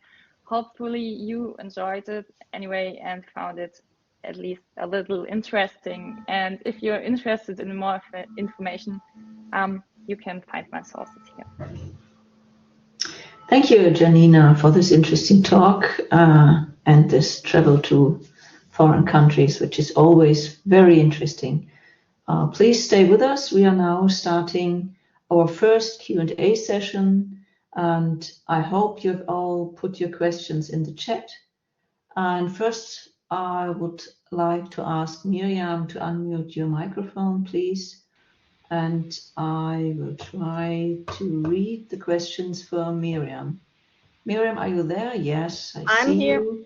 E: Hopefully you enjoyed it anyway and found it at least a little interesting. And if you're interested in more information, you can find my sources here.
C: Thank you, Gianina, for this interesting talk and this travel to foreign countries, which is always very interesting. Please stay with us. We are now starting our first Q&A session, and I hope you've all put your questions in the chat. And first, I would like to ask Miriam to unmute your microphone, please. And I will try to read the questions for Miriam. Miriam, are you there? Yes, I see
B: here.
C: you.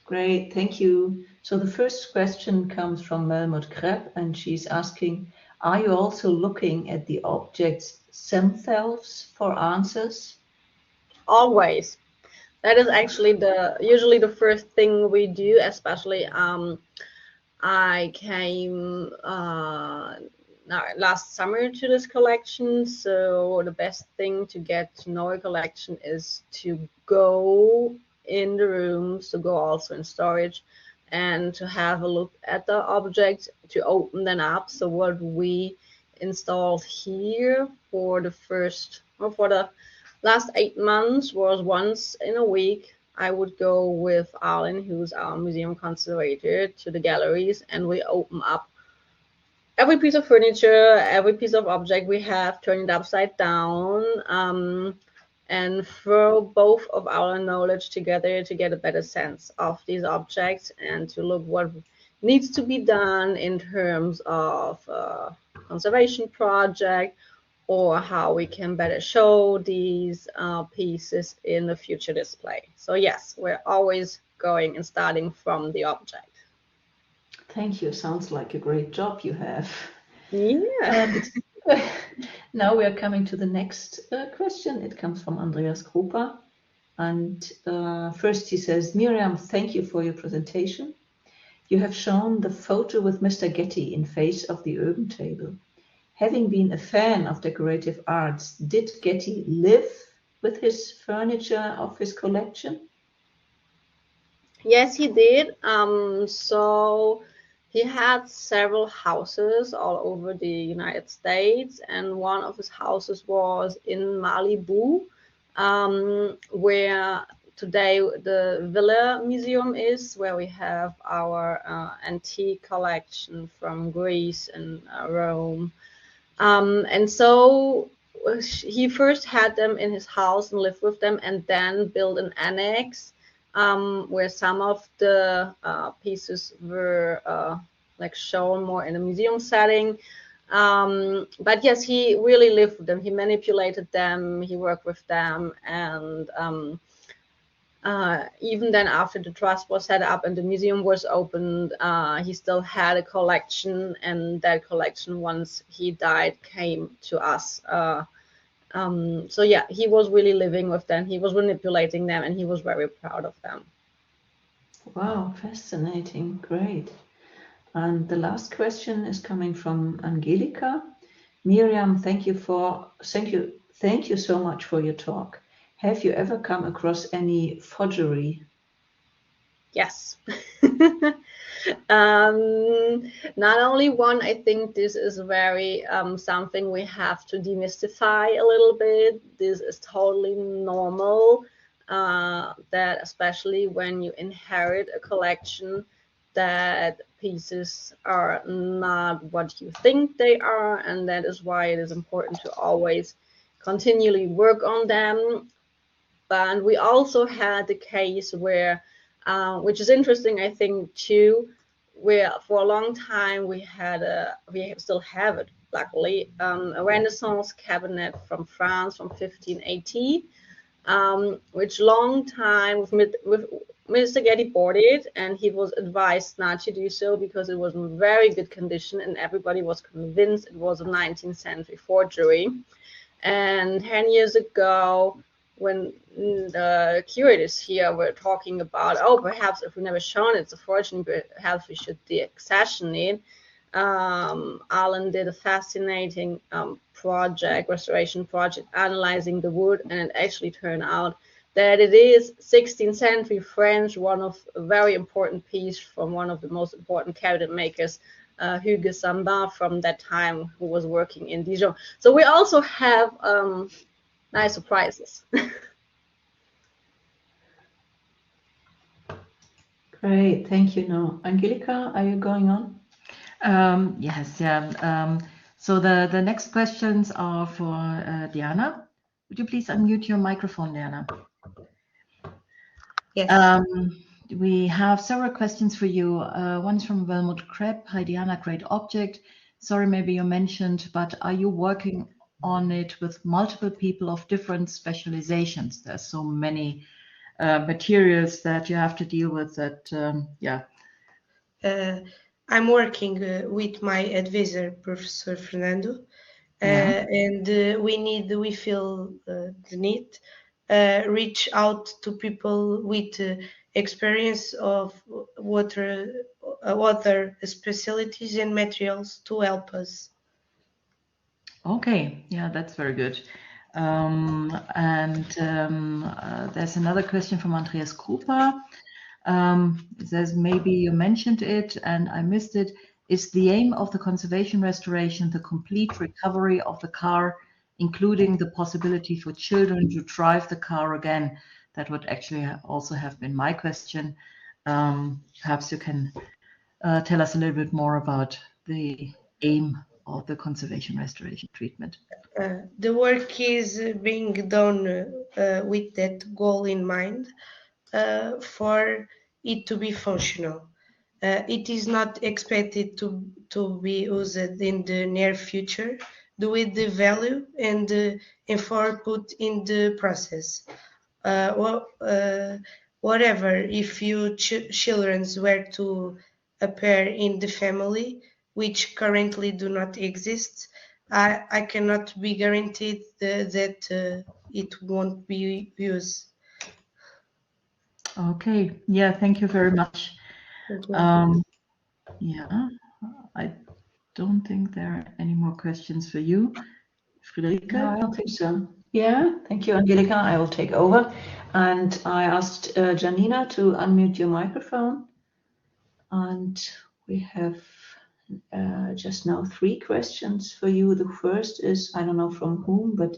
C: Great, thank you. So the first question comes from Melmot Kreb, and she's asking, are you also looking at the objects themselves for answers?
B: Always. That is actually usually the first thing we do, especially I came last summer to this collection, so the best thing to get to know a collection is to go in the rooms, to go also in storage, and to have a look at the objects, to open them up. So what we installed here for the last 8 months was once in a week I would go with Arlen, who's our museum conservator, to the galleries, and we open up every piece of furniture, every piece of object we have, turn it upside down, and throw both of our knowledge together to get a better sense of these objects and to look what needs to be done in terms of conservation project, or how we can better show these pieces in the future display. So yes, we're always going and starting from the object.
C: Thank you. Sounds like a great job you have.
B: Yeah.
C: Now we are coming to the next question. It comes from Andreas Krupa. And first he says, Miriam, thank you for your presentation. You have shown the photo with Mr. Getty in face of the urban table. Having been a fan of decorative arts, did Getty live with his furniture of his collection?
B: Yes, he did. So he had several houses all over the United States, and one of his houses was in Malibu, where today the Villa Museum is, where we have our antique collection from Greece and Rome. And so he first had them in his house and lived with them, and then built an annex where some of the pieces were like shown more in a museum setting. But yes, he really lived with them. He manipulated them, he worked with them, and even then after the trust was set up and the museum was opened, he still had a collection, and that collection, once he died, came to us. So yeah, he was really living with them, he was manipulating them, and he was very proud of them.
C: Wow, fascinating, great. And the last question is coming from Angelica. Miriam, thank you so much for your talk. Have you ever come across any forgery?
B: Yes. Not only one, I think this is very something we have to demystify a little bit. This is totally normal, that especially when you inherit a collection, that pieces are not what you think they are, and that is why it is important to always continually work on them. But we also had the case where, which is interesting, I think, too, where for a long time we still have it, luckily, a Renaissance cabinet from France from 1580, which long time with Mr. Getty bought it, and he was advised not to do so because it was in very good condition, and everybody was convinced it was a 19th century forgery. And 10 years ago, when the curators here were talking about, oh, perhaps if we never shown it's a fortune, perhaps we should deaccession it. Alan did a fascinating restoration project, analyzing the wood, and it actually turned out that it is 16th century French, one of a very important piece from one of the most important cabinet makers, Hugues Simbang, from that time, who was working in Dijon. So we also have nice surprises.
C: Great, thank you. Now, Angelica, are you going on?
A: Yes, yeah. So the next questions are for Diana. Would you please unmute your microphone, Diana?
D: Yes.
A: we have several questions for you. One's from Velmut Krepp. Hi Diana, great object. Sorry, maybe you mentioned, but are you working on it with multiple people of different specializations? There's so many materials that you have to deal with that, yeah.
D: I'm working with my advisor, Professor Fernando,
A: Yeah.
D: and we feel the need reach out to people with experience of water specialties and materials to help us.
A: Okay, yeah, that's very good. There's another question from Andreas Krupa. It says, maybe you mentioned it and I missed it. Is the aim of the conservation restoration the complete recovery of the car, including the possibility for children to drive the car again? That would actually also have been my question. Perhaps you can tell us a little bit more about the aim of the conservation restoration treatment.
D: The work is being done with that goal in mind for it to be functional. It is not expected to be used in the near future due to the value and effort put in the process. Whatever, if you children were to appear in the family, which currently do not exist, I cannot be guaranteed that it won't be used.
A: Okay, yeah, thank you very much. Yeah, I don't think there are any more questions for you. Friederike?
C: No, I don't think so. Yeah, thank you, Angelika. I will take over. And I asked Gianina to unmute your microphone. And we have just now 3 questions for you. The first is, I don't know from whom, but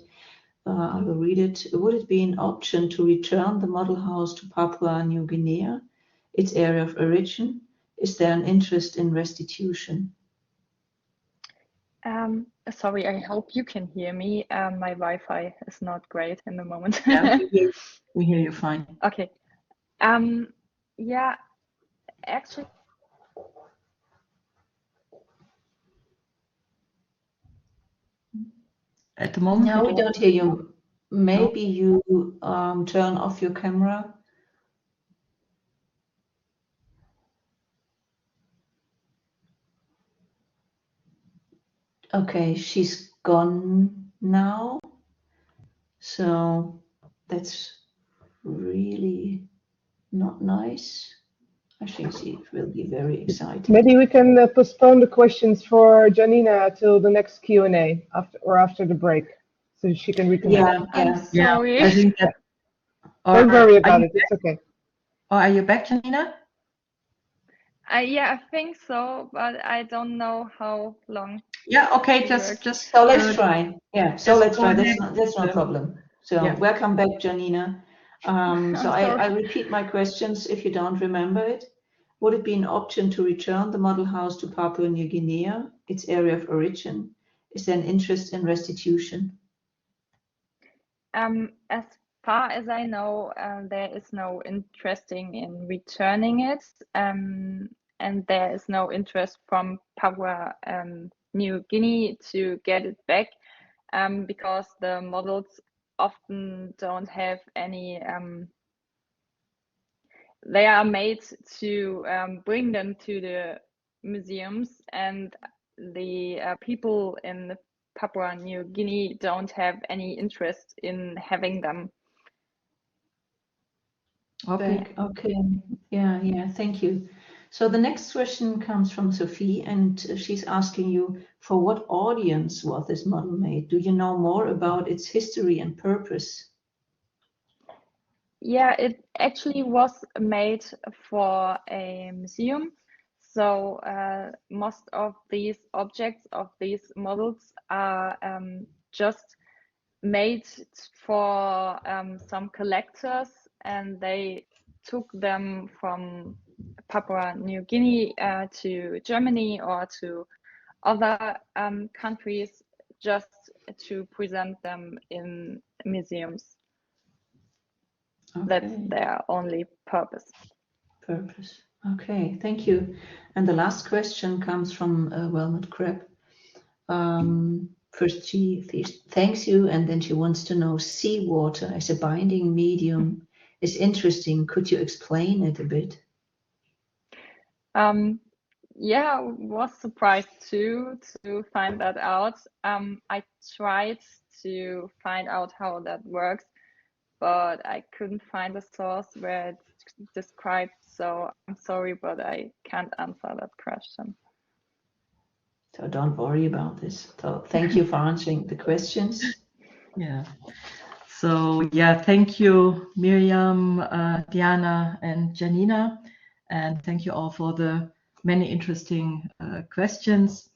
C: I will read it. Would it be an option to return the model house to Papua New Guinea, its area of origin? Is there an interest in restitution?
E: Sorry, I hope you can hear me. My Wi-Fi is not great in the moment.
A: Yeah, we hear you fine.
E: Okay. Yeah, actually.
A: At the moment,
C: no, we don't hear you. Maybe you turn off your camera. Okay, she's gone now. So that's really not nice. I think it will be very exciting.
F: Maybe we can postpone the questions for Gianina till the next Q&A after the break, so she can reconnect.
E: I'm sorry.
A: Yeah, I think that,
F: don't worry about it. It's okay.
A: Or are you back, Gianina?
E: Yeah, I think so, but I don't know how long.
A: Yeah, okay, just
C: so let's try. Yeah, so let's try. That's no problem. So
A: yeah.
C: Welcome back, Gianina. So I repeat my questions if you don't remember it. Would it be an option to return the model house to Papua New Guinea, its area of origin? Is there an interest in restitution?
E: As far as I know, there is no interest in returning it, and there is no interest from Papua New Guinea to get it back, because the models often don't have any. They are made to bring them to the museums, and the people in Papua New Guinea don't have any interest in having them.
A: Okay.
C: Okay. Yeah. Thank you. So the next question comes from Sophie, and she's asking you, for what audience was this model made? Do you know more about its history and purpose?
E: Yeah, it actually was made for a museum. So most of these objects, of these models, are just made for some collectors, and they took them from Papua New Guinea to Germany or to other countries just to present them in museums. Okay. That's their only purpose.
C: purpose. Okay, thank you. And the last question comes from Wilmot Kreb. First, she thanks you, and then she wants to know seawater as a binding medium is interesting. Could you explain it a bit?
E: Yeah, I was surprised too to find that out. I tried to find out how that works, but I couldn't find a source where it's described. So I'm sorry, but I can't answer that question.
C: So don't worry about this. So thank you for answering the questions.
A: Yeah. So yeah, thank you, Miriam, Diana, and Gianina, and thank you all for the many interesting questions.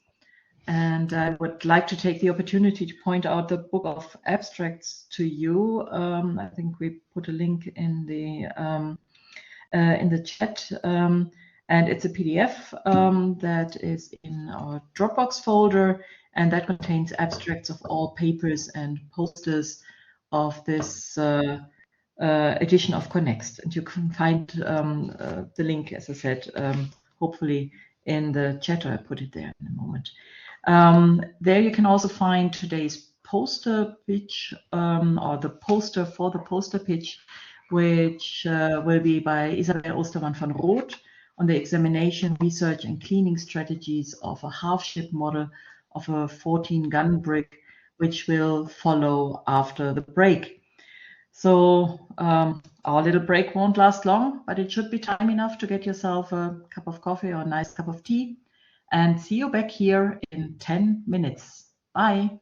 A: And I would like to take the opportunity to point out the book of abstracts to you. I think we put a link in the chat, and it's a PDF that is in our Dropbox folder, and that contains abstracts of all papers and posters of this edition of ConNext. And you can find the link, as I said, hopefully in the chat, or I put it there in a moment. There you can also find today's poster pitch, or the poster for the poster pitch, which will be by Isabel Ostermann von Roth on the examination, research, and cleaning strategies of a half-ship model of a 14-gun brig, which will follow after the break. So our little break won't last long, but it should be time enough to get yourself a cup of coffee or a nice cup of tea. And see you back here in 10 minutes. Bye.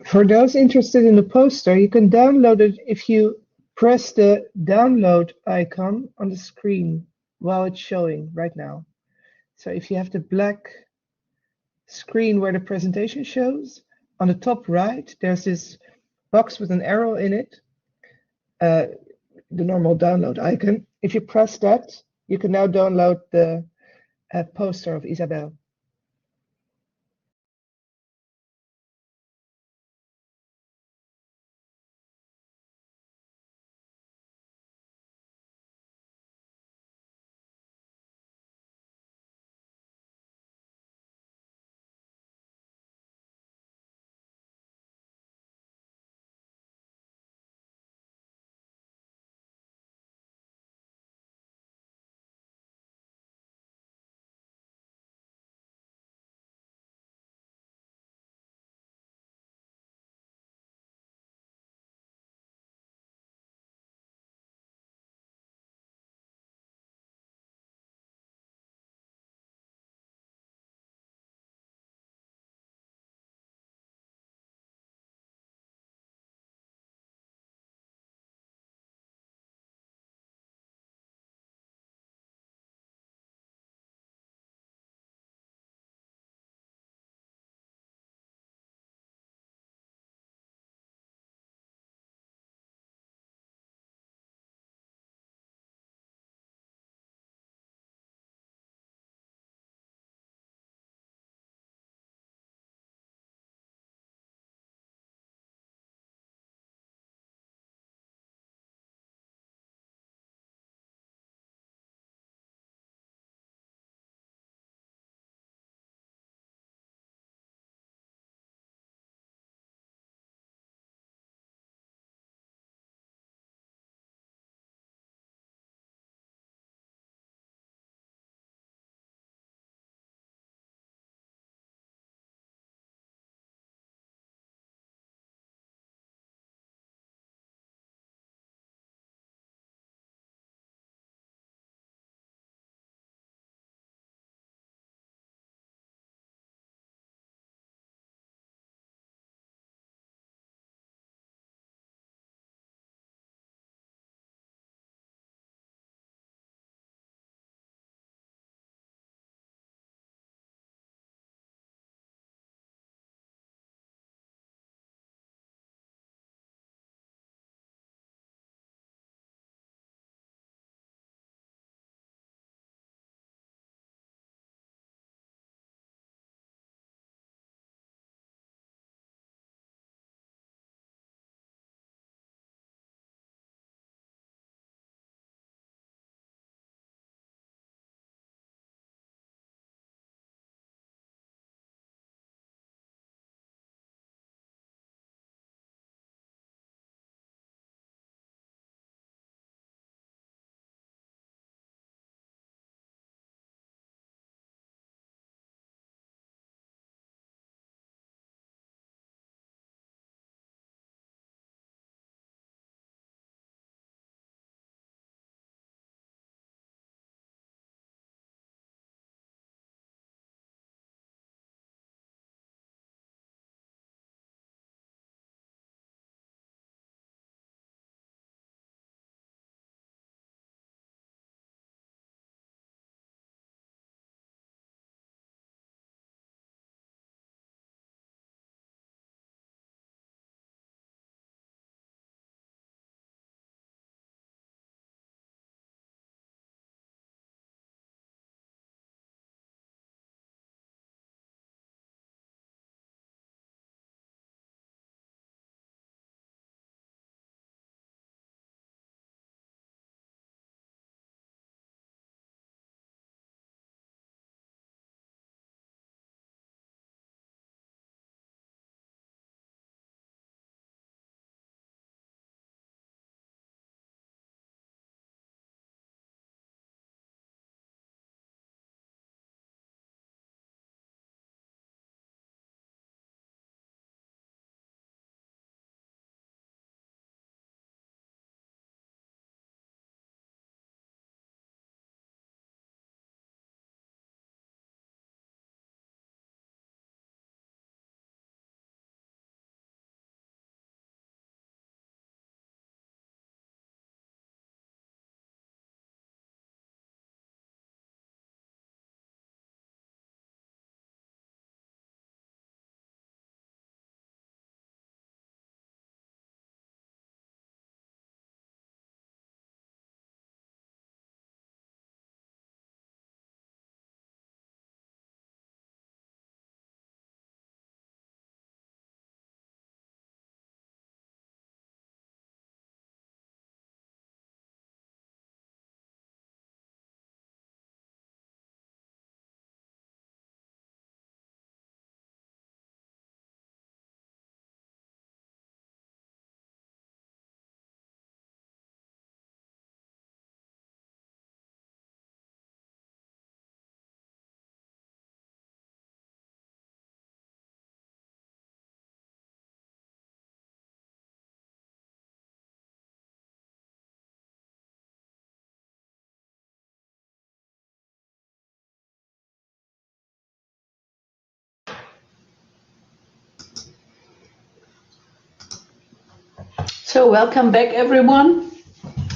F: For those interested in the poster, you can download it if you press the download icon on the screen while it's showing right now. So if you have the black screen where the presentation shows, on the top right, there's this box with an arrow in it, the normal download icon. If you press that, you can now download the poster of Isabel.
C: So welcome back, everyone.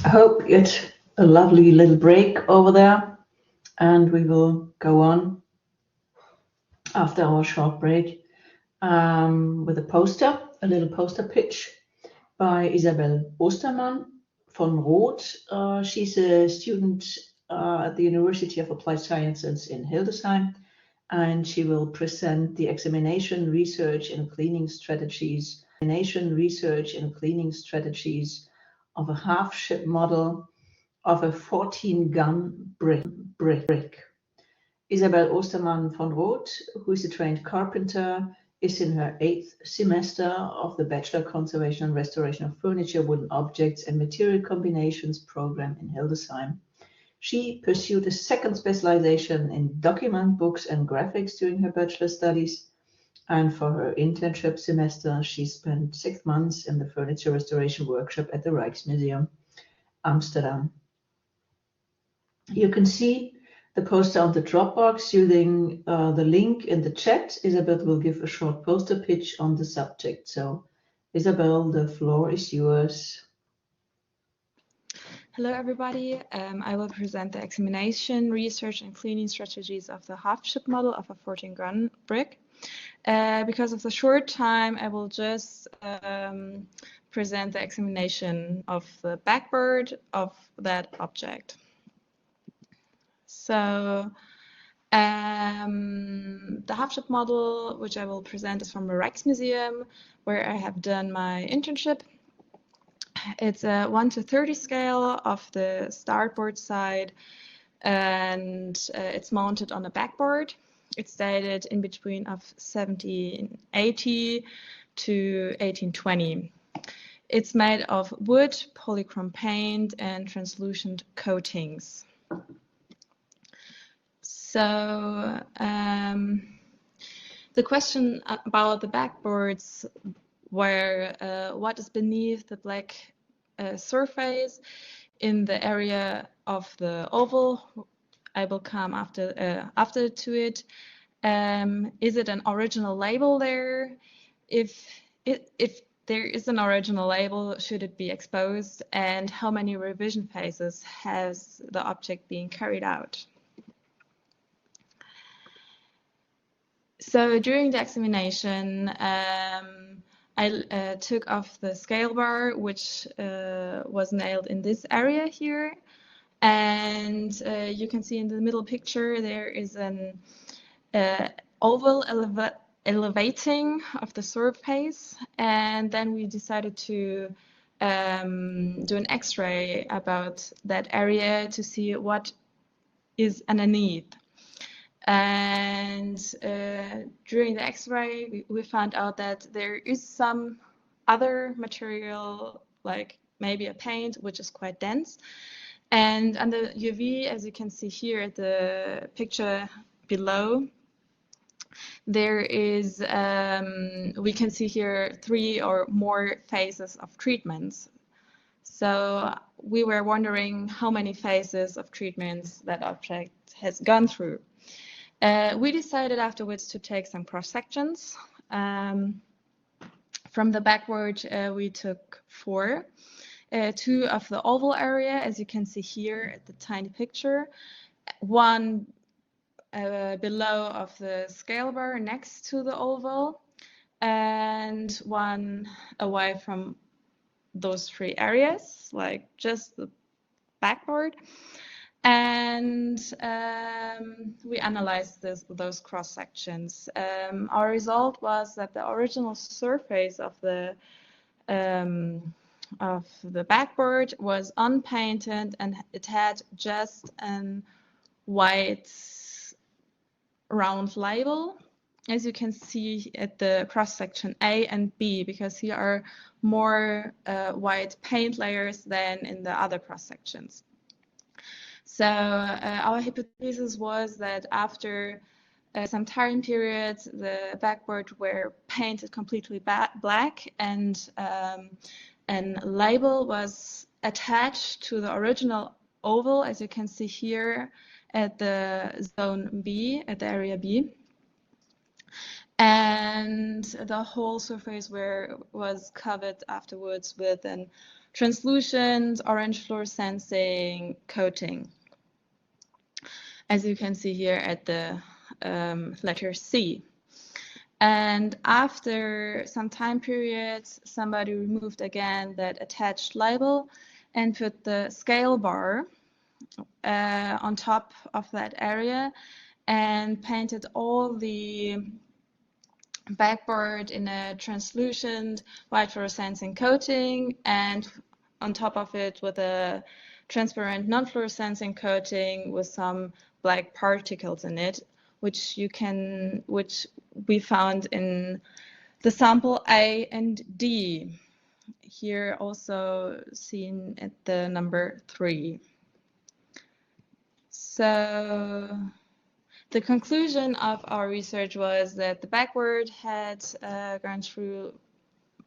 C: I hope you had a lovely little break over there, and we will go on after our short break with a little poster pitch by Isabel Ostermann von Roth. She's a student at the University of Applied Sciences in Hildesheim, and she will present the examination, research, and cleaning strategies of a half-ship model of a 14-gun Brig. Isabel Ostermann von Roth, who is a trained carpenter, is in her 8th semester of the Bachelor Conservation and Restoration of Furniture, Wooden Objects and Material Combinations program in Hildesheim. She pursued a second specialization in document books and graphics during her bachelor studies, and for her internship semester, she spent 6 months in the furniture restoration workshop at the Rijksmuseum, Amsterdam. You can see the poster on the Dropbox using the link in the chat. Isabel will give a short poster pitch on the subject. So, Isabel, the floor is yours.
G: Hello, everybody. I will present the examination, research, and cleaning strategies of the half-ship model of a 14-gun Brig. Because of the short time, I will just present the examination of the backboard of that object. So the half-ship model, which I will present, is from the Rijksmuseum, where I have done my internship. It's a 1:30 scale of the starboard side, and it's mounted on a backboard. It's dated in between of 1780 to 1820. It's made of wood, polychrome paint, and translucent coatings. So the question about the backboards were what is beneath the black surface in the area of the oval. I will come after to it. Is it an original label there? If there is an original label, should it be exposed? And how many revision phases has the object been carried out? So during the examination, I took off the scale bar, which was nailed in this area here. And you can see in the middle picture, there is an oval elevating of the surface. And then we decided to do an X-ray about that area to see what is underneath. And during the X-ray, we found out that there is some other material, like maybe a paint, which is quite dense. And under UV, as you can see here at the picture below, there is, we can see here 3 or more phases of treatments. So we were wondering how many phases of treatments that object has gone through. We decided afterwards to take some cross sections. From the backboard, we took 4. 2 of the oval area, as you can see here at the tiny picture. 1 below of the scale bar next to the oval, and 1 away from those 3 areas, like just the backboard. And we analyzed those cross sections. Our result was that the original surface of the backboard was unpainted, and it had just a white round label, as you can see at the cross section A and B, because here are more white paint layers than in the other cross sections. So our hypothesis was that after some time period, the backboard were painted completely black, and label was attached to the original oval, as you can see here at the zone B, at the area B. and the whole surface was covered afterwards with an translucent orange fluorescing coating, as you can see here at the letter C. And after some time periods, somebody removed again that attached label and put the scale bar on top of that area and painted all the backboard in a translucent white fluorescent coating, and on top of it with a transparent non-fluorescent coating with some black particles in it, which we found in the sample A and D, here also seen at the number 3. So the conclusion of our research was that the backboard had gone through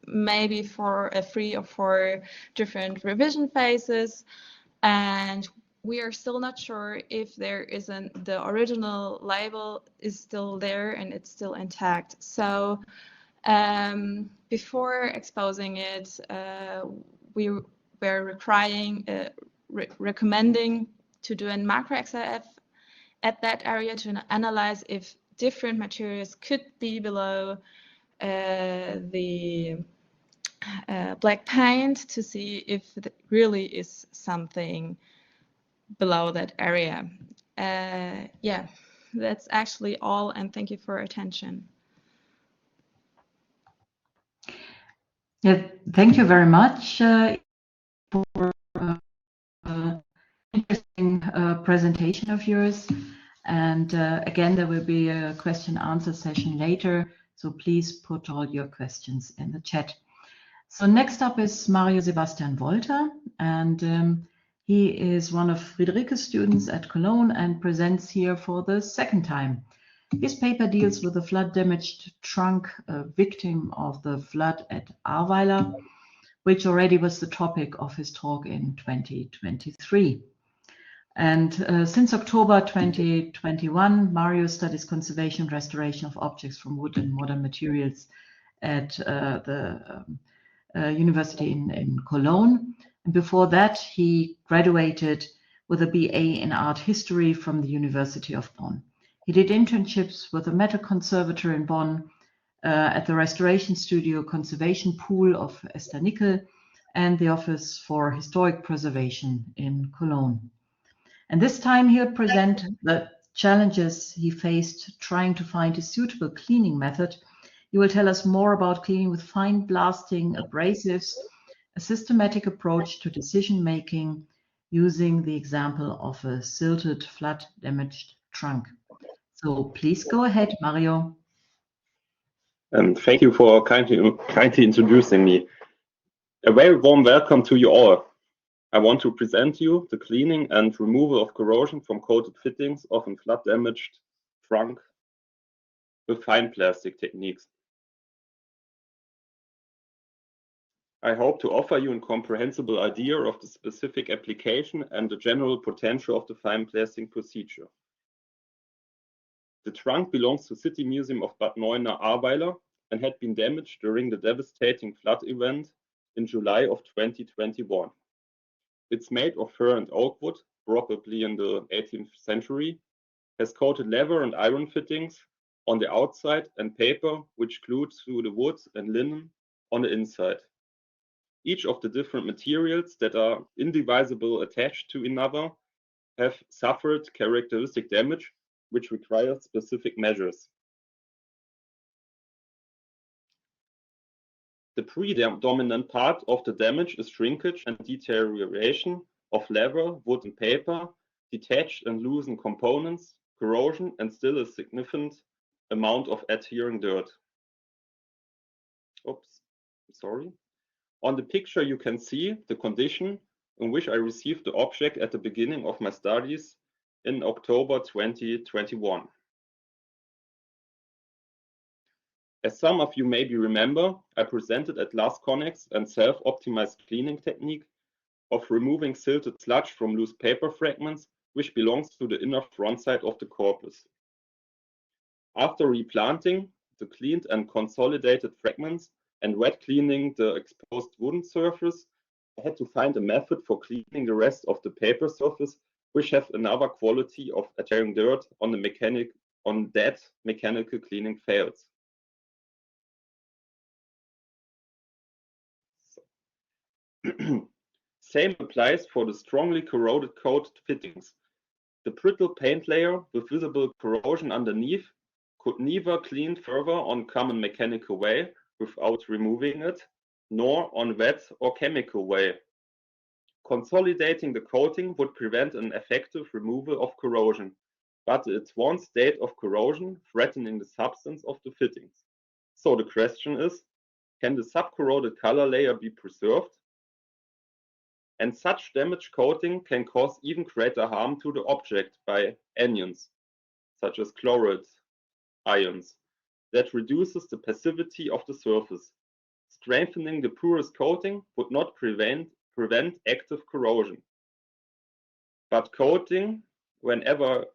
G: maybe 3 or 4 different revision phases, and we are still not sure if the original label is still there and it's still intact. So before exposing it, we were recommending to do a macro XRF at that area to analyze if different materials could be below the black paint, to see if it really is something below that area. Yeah, that's actually all, and thank you for your attention.
A: Yeah, thank you very much for interesting presentation of yours. And again, there will be a question answer session later, so please put all your questions in the chat. So next up is Mario Sebastian Wolter, and he is one of Friederike's students at Cologne and presents here for the second time. His paper deals with a flood-damaged trunk, a victim of the flood at Ahrweiler, which already was the topic of his talk in 2023. And since October 2021, Mario studies conservation and restoration of objects from wood and modern materials at the University in Cologne. And before that, he graduated with a BA in art history from the University of Bonn. He did internships with the Metal Conservatory in Bonn, at the Restoration Studio Conservation Pool of Esther Nickel, and the Office for Historic Preservation in Cologne. And this time he'll present the challenges he faced trying to find a suitable cleaning method. He will tell us more about cleaning with fine blasting abrasives, a systematic approach to decision making using the example of a silted, flood-damaged trunk. So please go ahead, Mario.
H: Thank you for kindly introducing me. A very warm welcome to you all. I want to present you the cleaning and removal of corrosion from coated fittings of a flood-damaged trunk with fine plastic techniques. I hope to offer you a comprehensible idea of the specific application and the general potential of the fine plastic procedure. The trunk belongs to City Museum of Bad Neuenahr, Ahrweiler, and had been damaged during the devastating flood event in July of 2021. It's made of fir and oak wood, probably in the 18th century, has coated leather and iron fittings on the outside and paper which glued to the wood and linen on the inside. Each of the different materials that are indivisible attached to another have suffered characteristic damage which requires specific measures. The predominant part of the damage is shrinkage and deterioration of leather, wood and paper, detached and loosened components, corrosion, and still a significant amount of adhering dirt. Oops, sorry. On the picture you can see the condition in which I received the object at the beginning of my studies in October 2021. As some of you maybe remember, I presented at last ConNext and self-optimized cleaning technique of removing silted sludge from loose paper fragments, which belongs to the inner front side of the corpus. After replanting, the cleaned and consolidated fragments and wet cleaning the exposed wooden surface, I had to find a method for cleaning the rest of the paper surface, which have another quality of adhering dirt on that mechanical cleaning fails. Same applies for the strongly corroded coated fittings. The brittle paint layer with visible corrosion underneath could neither clean further on common mechanical way without removing it, nor on wet or chemical way. Consolidating the coating would prevent an effective removal of corrosion, but its one state of corrosion threatening the substance of the fittings. So the question is, can the subcorroded color layer be preserved? And such damaged coating can cause even greater harm to the object by anions, such as chloride ions, that reduces the passivity of the surface. Strengthening the porous coating would not prevent active corrosion. But coating, whenever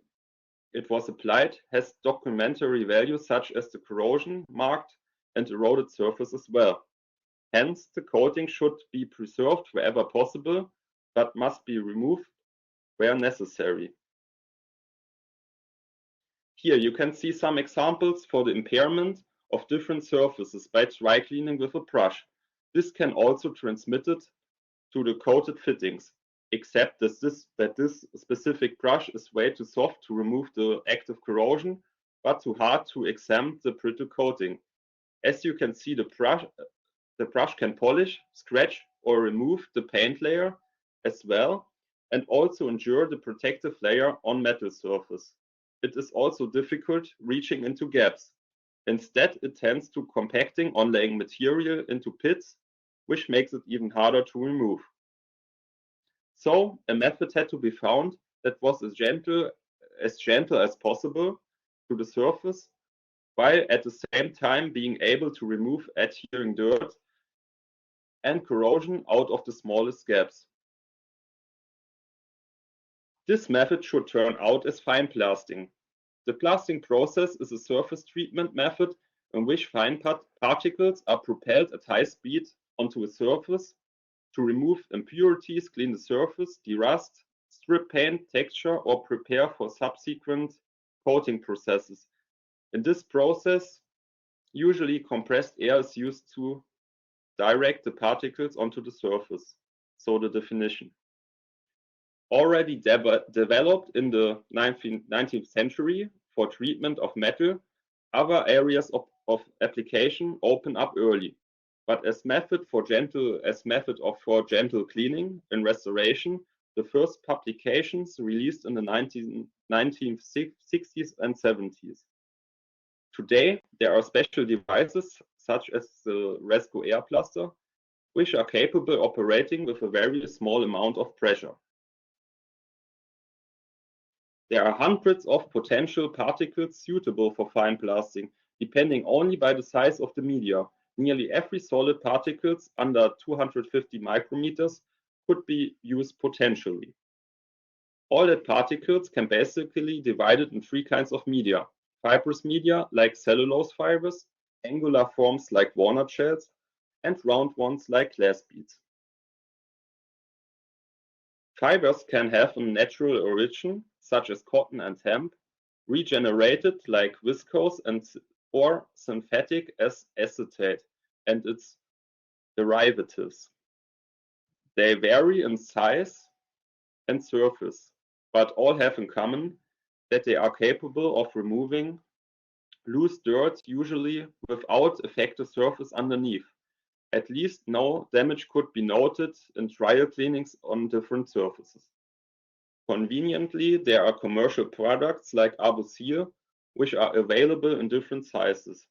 H: it was applied, has documentary value such as the corrosion marked and eroded surface as well. Hence, the coating should be preserved wherever possible, but must be removed where necessary. Here you can see some examples for the impairment of different surfaces by dry cleaning with a brush. This can also transmit it to the coated fittings, except that this specific brush is way too soft to remove the active corrosion, but too hard to examine the brittle coating. As you can see, the brush can polish, scratch, or remove the paint layer as well, and also endure the protective layer on metal surface. It is also difficult reaching into gaps. Instead, it tends to compacting on laying material into pits, which makes it even harder to remove. So a method had to be found that was as gentle as possible to the surface, while at the same time being able to remove adhering dirt and corrosion out of the smallest gaps. This method should turn out as fine blasting. The blasting process is a surface treatment method in which fine particles are propelled at high speed onto a surface to remove impurities, clean the surface, derust, strip paint, texture, or prepare for subsequent coating processes. In this process, usually compressed air is used to direct the particles onto the surface. So the definition. Already developed in the 19th century for treatment of metal, other areas of application open up early. But as method for gentle cleaning and restoration, the first publications released in the 1960s and 70s. Today, there are special devices such as the Resco air plaster, which are capable of operating with a very small amount of pressure. There are hundreds of potential particles suitable for fine blasting, depending only by the size of the media. Nearly every solid particles under 250 micrometers could be used potentially. All that particles can basically be divided in three kinds of media: fibrous media like cellulose fibers, angular forms like walnut shells, and round ones like glass beads. Fibers can have a natural origin, such as cotton and hemp, regenerated like viscose or synthetic as acetate and its derivatives. They vary in size and surface, but all have in common that they are capable of removing loose dirt, usually without affected surface underneath. At least no damage could be noted in trial cleanings on different surfaces. Conveniently, there are commercial products like abrasives, which are available in different sizes.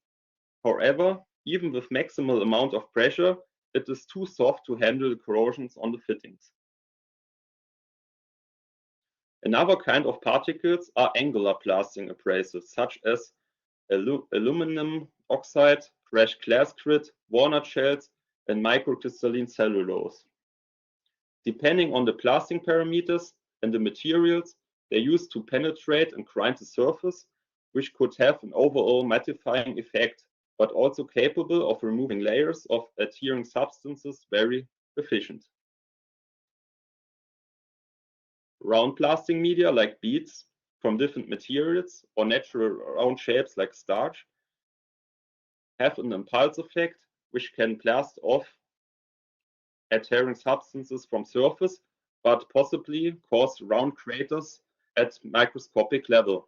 H: However, even with maximal amount of pressure, it is too soft to handle the corrosions on the fittings. Another kind of particles are angular blasting abrasives, such as aluminum oxide, crushed glass grit, walnut shells, and microcrystalline cellulose. Depending on the blasting parameters and the materials, they used to penetrate and grind the surface, which could have an overall mattifying effect, but also capable of removing layers of adhering substances very efficient. Round blasting media like beads from different materials or natural round shapes like starch have an impulse effect which can blast off adhering substances from surface, but possibly cause round craters at microscopic level.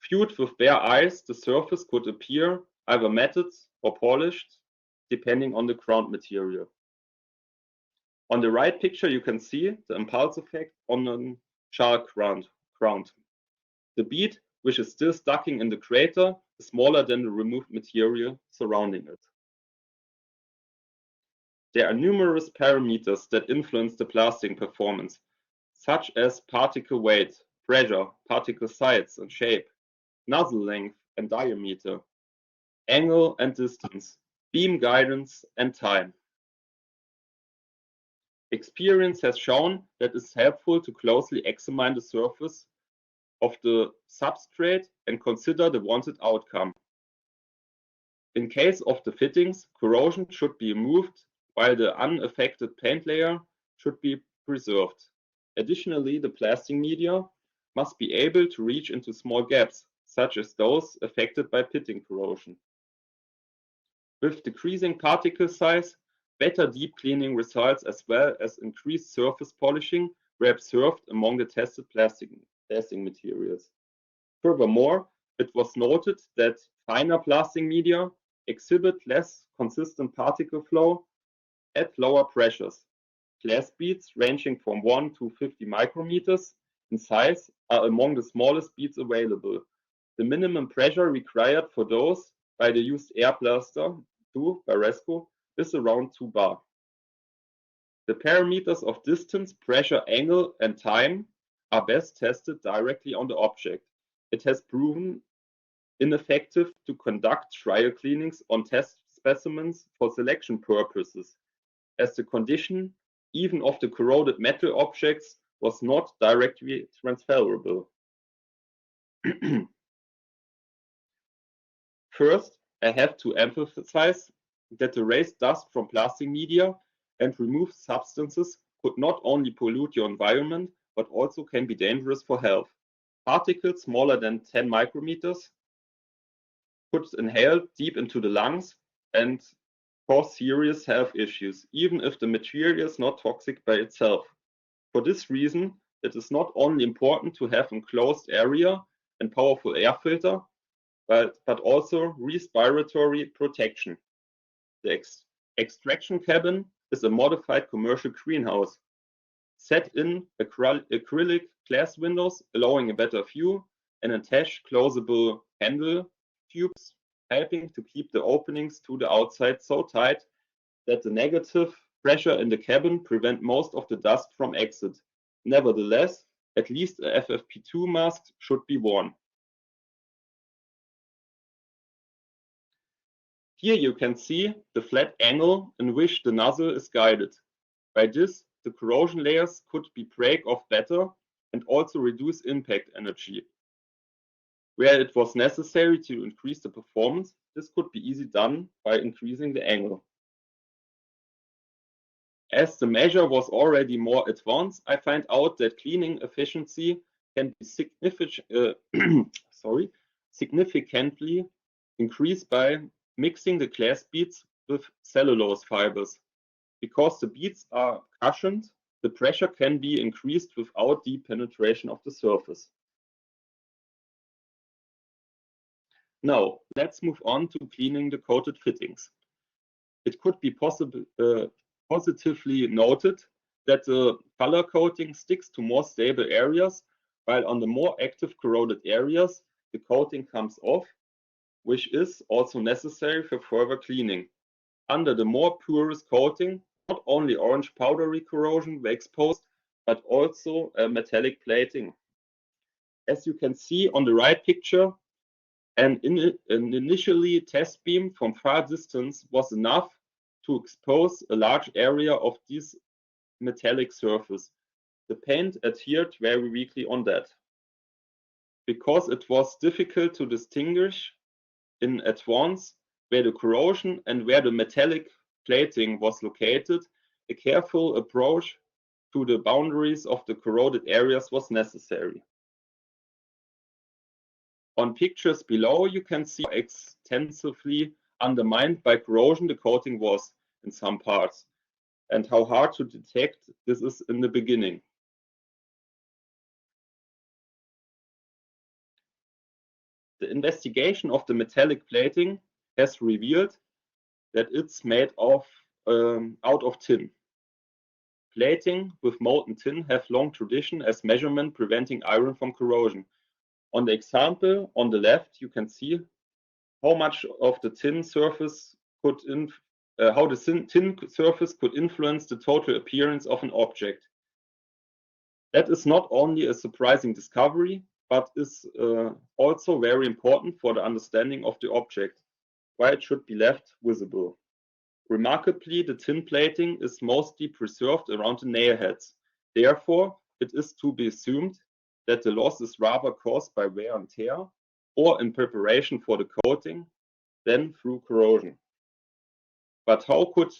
H: Viewed with bare eyes, the surface could appear either matted or polished, depending on the ground material. On the right picture, you can see the impulse effect on a chalk ground. The bead, which is still sticking in the crater, is smaller than the removed material surrounding it. There are numerous parameters that influence the blasting performance, such as particle weight, pressure, particle size and shape, nozzle length and diameter, angle and distance, beam guidance and time. Experience has shown that it's helpful to closely examine the surface of the substrate and consider the wanted outcome. In case of the fittings, corrosion should be removed while the unaffected paint layer should be preserved. Additionally, the blasting media must be able to reach into small gaps, such as those affected by pitting corrosion. With decreasing particle size, better deep cleaning results as well as increased surface polishing were observed among the tested blasting materials. Furthermore, it was noted that finer blasting media exhibit less consistent particle flow at lower pressures. Glass beads ranging from 1 to 50 micrometers in size are among the smallest beads available. The minimum pressure required for those by the used air blaster 2 by Resco is around 2 bar. The parameters of distance, pressure, angle, and time are best tested directly on the object. It has proven ineffective to conduct trial cleanings on test specimens for selection purposes, as the condition, even of the corroded metal objects, was not directly transferable. First, I have to emphasize that the raised dust from blasting media and removed substances could not only pollute your environment, but also can be dangerous for health. Particles smaller than 10 micrometers could inhale deep into the lungs and cause serious health issues, even if the material is not toxic by itself. For this reason, it is not only important to have an enclosed area and powerful air filter, but also respiratory protection. The extraction cabin is a modified commercial greenhouse, set in acrylic glass windows, allowing a better view, and attached closable handle tubes, helping to keep the openings to the outside so tight that the negative pressure in the cabin prevent most of the dust from exit. Nevertheless, at least a FFP2 mask should be worn. Here you can see the flat angle in which the nozzle is guided. By this, the corrosion layers could be break off better and also reduce impact energy. Where it was necessary to increase the performance, this could be easily done by increasing the angle. As the measure was already more advanced, I find out that cleaning efficiency can be significantly increased by mixing the glass beads with cellulose fibers. Because the beads are cushioned, the pressure can be increased without deep penetration of the surface. Now, let's move on to cleaning the coated fittings. It could be positively noted that the color coating sticks to more stable areas, while on the more active corroded areas, the coating comes off, which is also necessary for further cleaning. Under the more porous coating, not only orange powdery corrosion were exposed, but also metallic plating. As you can see on the right picture, an initially test beam from far distance was enough to expose a large area of this metallic surface. The paint adhered very weakly on that. because it was difficult to distinguish in advance where the corrosion and where the metallic plating was located. A careful approach to the boundaries of the corroded areas was necessary. On pictures below, you can see how extensively undermined by corrosion the coating was in some parts, and how hard to detect this is in the beginning. The investigation of the metallic plating has revealed that it's made of out of tin. Plating with molten tin have long tradition as measurement preventing iron from corrosion. On the example on the left, you can see how much of the tin surface could how the tin surface could influence the total appearance of an object. That is not only a surprising discovery, but is also very important for the understanding of the object, why it should be left visible. Remarkably, the tin plating is mostly preserved around the nail heads. Therefore, it is to be assumed that the loss is rather caused by wear and tear or in preparation for the coating than through corrosion. But how could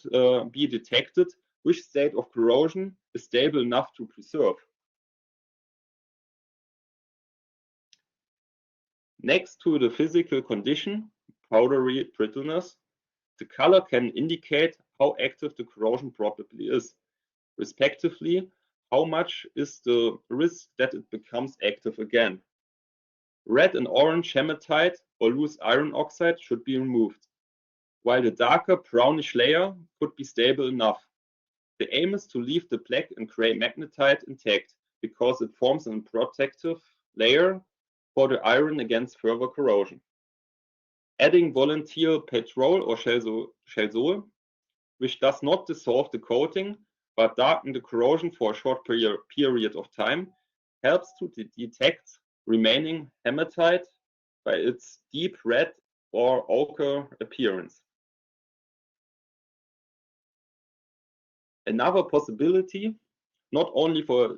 H: be detected which state of corrosion is stable enough to preserve? Next to the physical condition, powdery brittleness, the color can indicate how active the corrosion probably is. Respectively, how much is the risk that it becomes active again? Red and orange hematite or loose iron oxide should be removed, while the darker brownish layer could be stable enough. The aim is to leave the black and gray magnetite intact because it forms a protective layer for the iron against further corrosion. Adding volatile petrol or chalcol, which does not dissolve the coating but darken the corrosion for a short period of time, helps to detect remaining hematite by its deep red or ochre appearance. Another possibility, not only for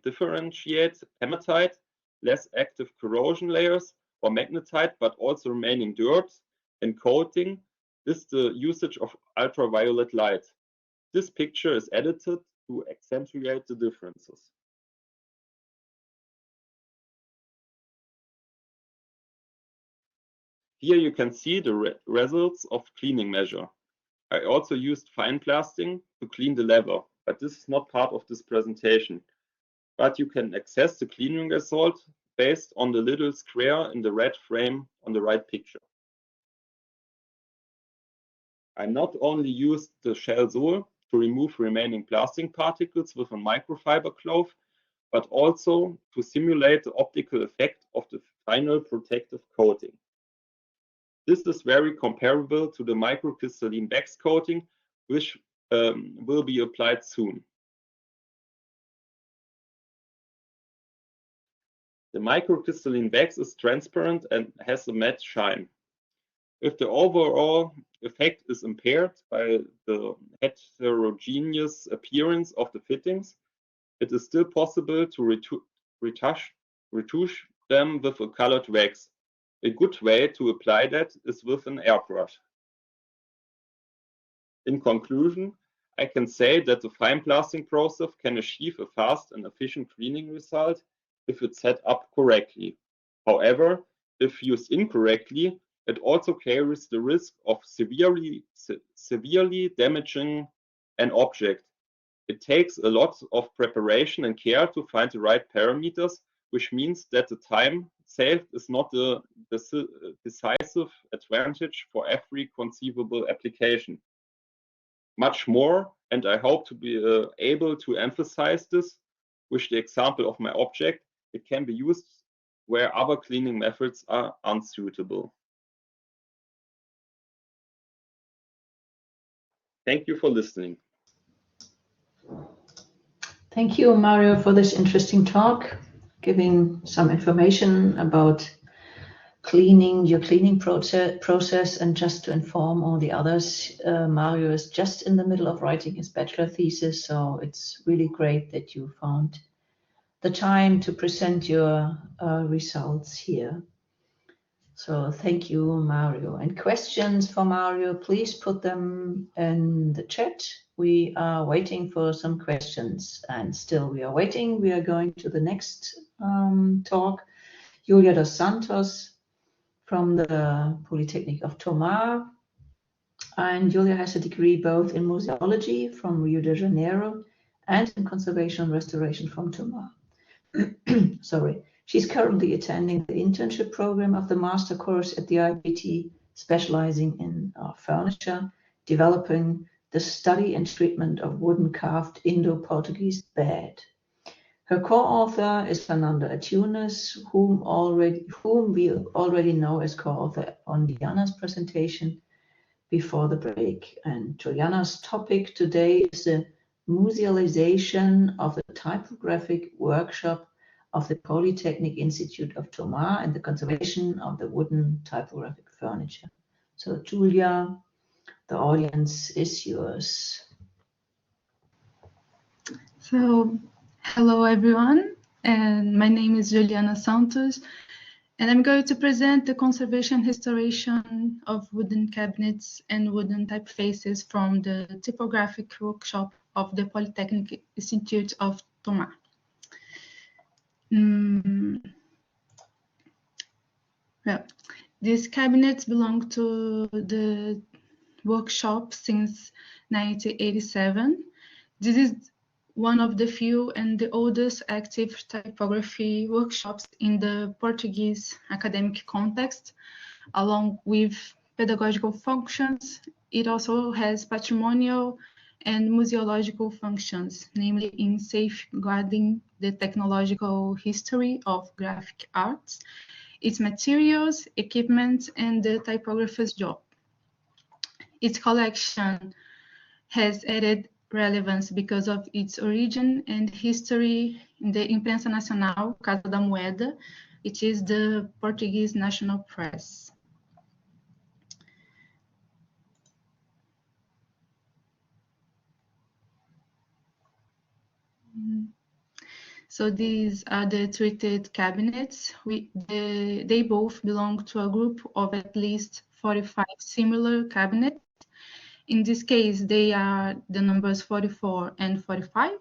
H: differentiate hematite, less active corrosion layers, or magnetite, but also remaining dirt and coating, is the usage of ultraviolet light. This picture is edited to accentuate the differences. Here you can see the results of cleaning measure. I also used fine blasting to clean the leather, but this is not part of this presentation. But you can access the cleaning result based on the little square in the red frame on the right picture. I not only used the chalcol to remove remaining blasting particles with a microfiber cloth, but also to simulate the optical effect of the final protective coating. This is very comparable to the microcrystalline wax coating, which will be applied soon. The microcrystalline wax is transparent and has a matte shine. If the overall effect is impaired by the heterogeneous appearance of the fittings, it is still possible to retouch them with a colored wax. A good way to apply that is with an airbrush. In conclusion, I can say that the fine blasting process can achieve a fast and efficient cleaning result if it's set up correctly. However, if used incorrectly, it also carries the risk of severely damaging an object. It takes a lot of preparation and care to find the right parameters, which means that the time saved is not the decisive advantage for every conceivable application. Much more, and I hope to be able to emphasize this with the example of my object, it can be used where other cleaning methods are unsuitable. Thank you for listening.
C: Thank you, Mario, for this interesting talk, giving some information about your cleaning process. And just to inform all the others, Mario is just in the middle of writing his bachelor thesis, so it's really great that you found the time to present your results here. So thank you, Mario. And questions for Mario, please put them in the chat. We are waiting for some questions, and still we are waiting. We are going to the next talk. Julia dos Santos from the Polytechnic of Tomar. And Julia has a degree both in museology from Rio de Janeiro and in conservation and restoration from Tomar. Sorry. She's currently attending the internship program of the master course at the IBT, specializing in furniture, developing the study and treatment of wooden carved Indo-Portuguese bed. Her co-author is Fernando Atunes, whom we already know as co-author on Diana's presentation before the break. And Juliana's topic today is the musealization of the typographic workshop of the Polytechnic Institute of Tomar and the conservation of the wooden typographic furniture. So Julia, the audience is yours.
G: So, hello everyone, and my name is Juliana Santos, and I'm going to present the conservation restoration of wooden cabinets and wooden typefaces from the typographic workshop of the Polytechnic Institute of Tomar. Well, these cabinets belong to the workshop since 1987. This is one of the few and the oldest active typography workshops in the Portuguese academic context, along with pedagogical functions. It also has patrimonial and museological functions, namely in safeguarding the technological history of graphic arts, its materials, equipment, and the typographer's job. Its collection has added relevance because of its origin and history in the Imprensa Nacional, Casa da Moeda, which is the Portuguese national press. So these are the treated cabinets. They both belong to a group of at least 45 similar cabinets. In this case, they are the numbers 44 and 45.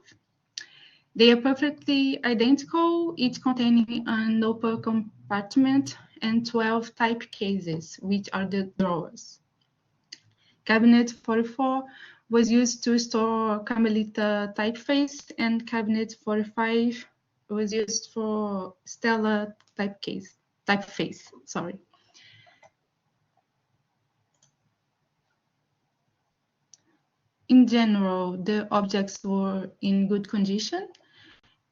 G: They are perfectly identical, each containing an upper compartment and 12 type cases, which are the drawers. Cabinet 44 was used to store Carmelita typeface, and cabinet 45 was used for Stella typeface. Sorry. In general, the objects were in good condition,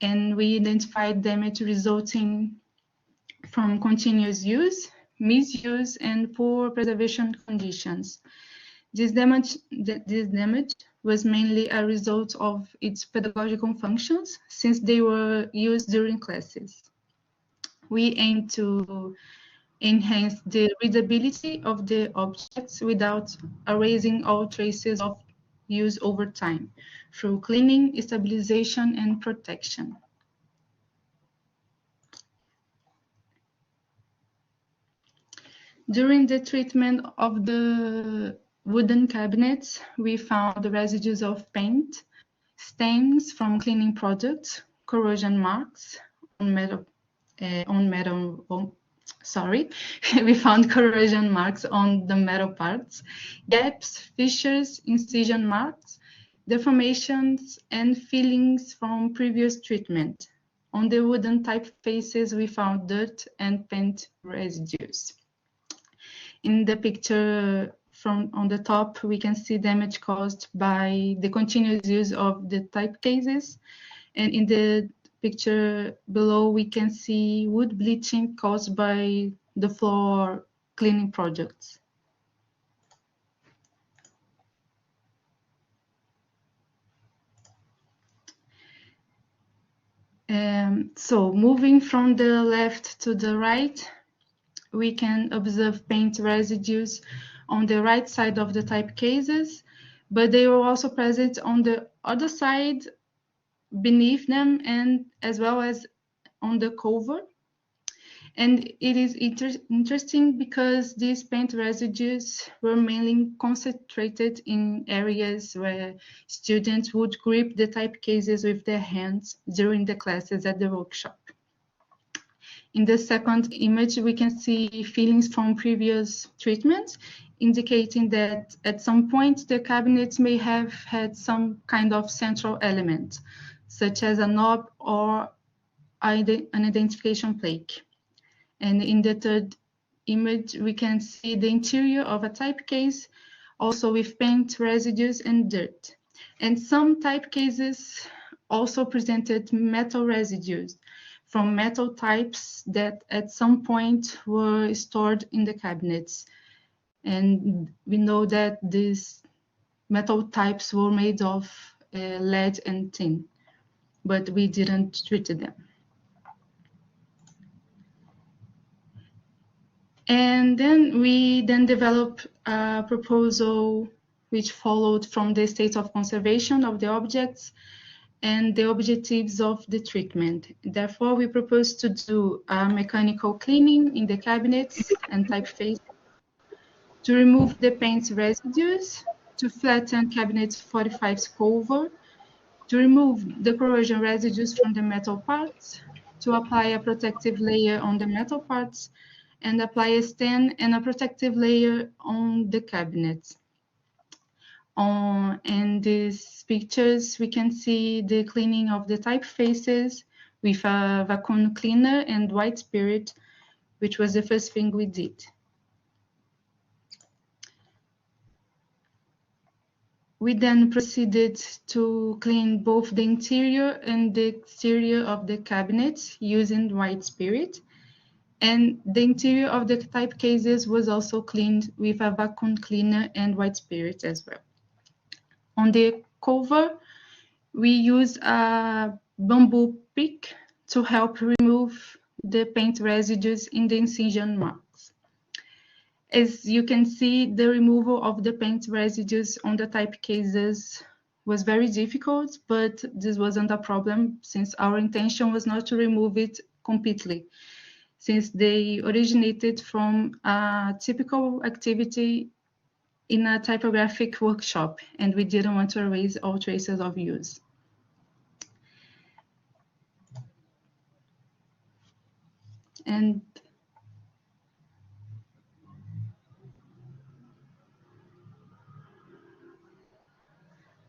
G: and we identified damage resulting from continuous use, misuse, and poor preservation conditions. This damage was mainly a result of its pedagogical functions, since they were used during classes. We aim to enhance the readability of the objects without erasing all traces of use over time through cleaning, stabilization, and protection. During the treatment of the wooden cabinets, we found the residues of paint, stains from cleaning products, corrosion marks on metal. We found corrosion marks on the metal parts, gaps, fissures, incision marks, deformations, and fillings from previous treatment. On the wooden typefaces, we found dirt and paint residues. In the picture on the top, we can see damage caused by the continuous use of the type cases. And in the picture below, we can see wood bleaching caused by the floor cleaning projects. So moving from the left to the right, we can observe paint residues on the right side of the type cases, but they were also present on the other side
I: beneath them and as well as on the cover. And it is interesting because these paint residues were mainly concentrated in areas where students would grip the type cases with their hands during the classes at the workshop. In the second image, we can see fillings from previous treatments, indicating that at some point the cabinets may have had some kind of central element, such as a knob or an identification plaque. And in the third image, we can see the interior of a type case, also with paint residues and dirt. And some type cases also presented metal residues from metal types that at some point were stored in the cabinets. And we know that these metal types were made of lead and tin, but we didn't treat them. And then we developed a proposal which followed from the state of conservation of the objects and the objectives of the treatment. Therefore, we proposed to do a mechanical cleaning in the cabinets and typeface, to remove the paint residues, to flatten cabinet 45's cover, to remove the corrosion residues from the metal parts, to apply a protective layer on the metal parts, and apply a stain and a protective layer on the cabinets. In these pictures, we can see the cleaning of the typefaces with a vacuum cleaner and white spirit, which was the first thing we did. We then proceeded to clean both the interior and the exterior of the cabinets using white spirit. And the interior of the type cases was also cleaned with a vacuum cleaner and white spirit as well. On the cover, we use a bamboo pick to help remove the paint residues in the incision marks. As you can see, the removal of the paint residues on the type cases was very difficult, but this wasn't a problem since our intention was not to remove it completely, since they originated from a typical activity in a typographic workshop, and we didn't want to erase all traces of use. And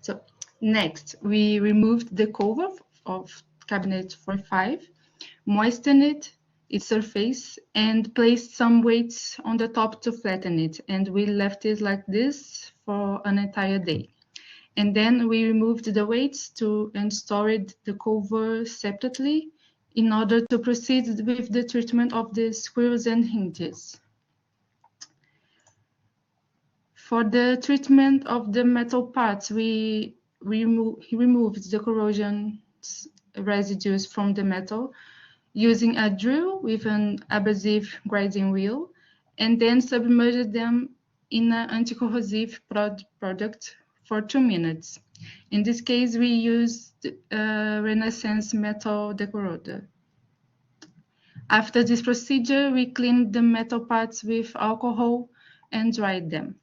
I: so next, we removed the cover of cabinet 45, moistened its surface, and placed some weights on the top to flatten it. And we left it like this for an entire day. And then we removed the weights and stored the cover separately in order to proceed with the treatment of the screws and hinges. For the treatment of the metal parts, we removed the corrosion residues from the metal using a drill with an abrasive grinding wheel, and then submerged them in an anti-corrosive product for 2 minutes. In this case, we used Renaissance metal decorroder. After this procedure, we cleaned the metal parts with alcohol and dried them.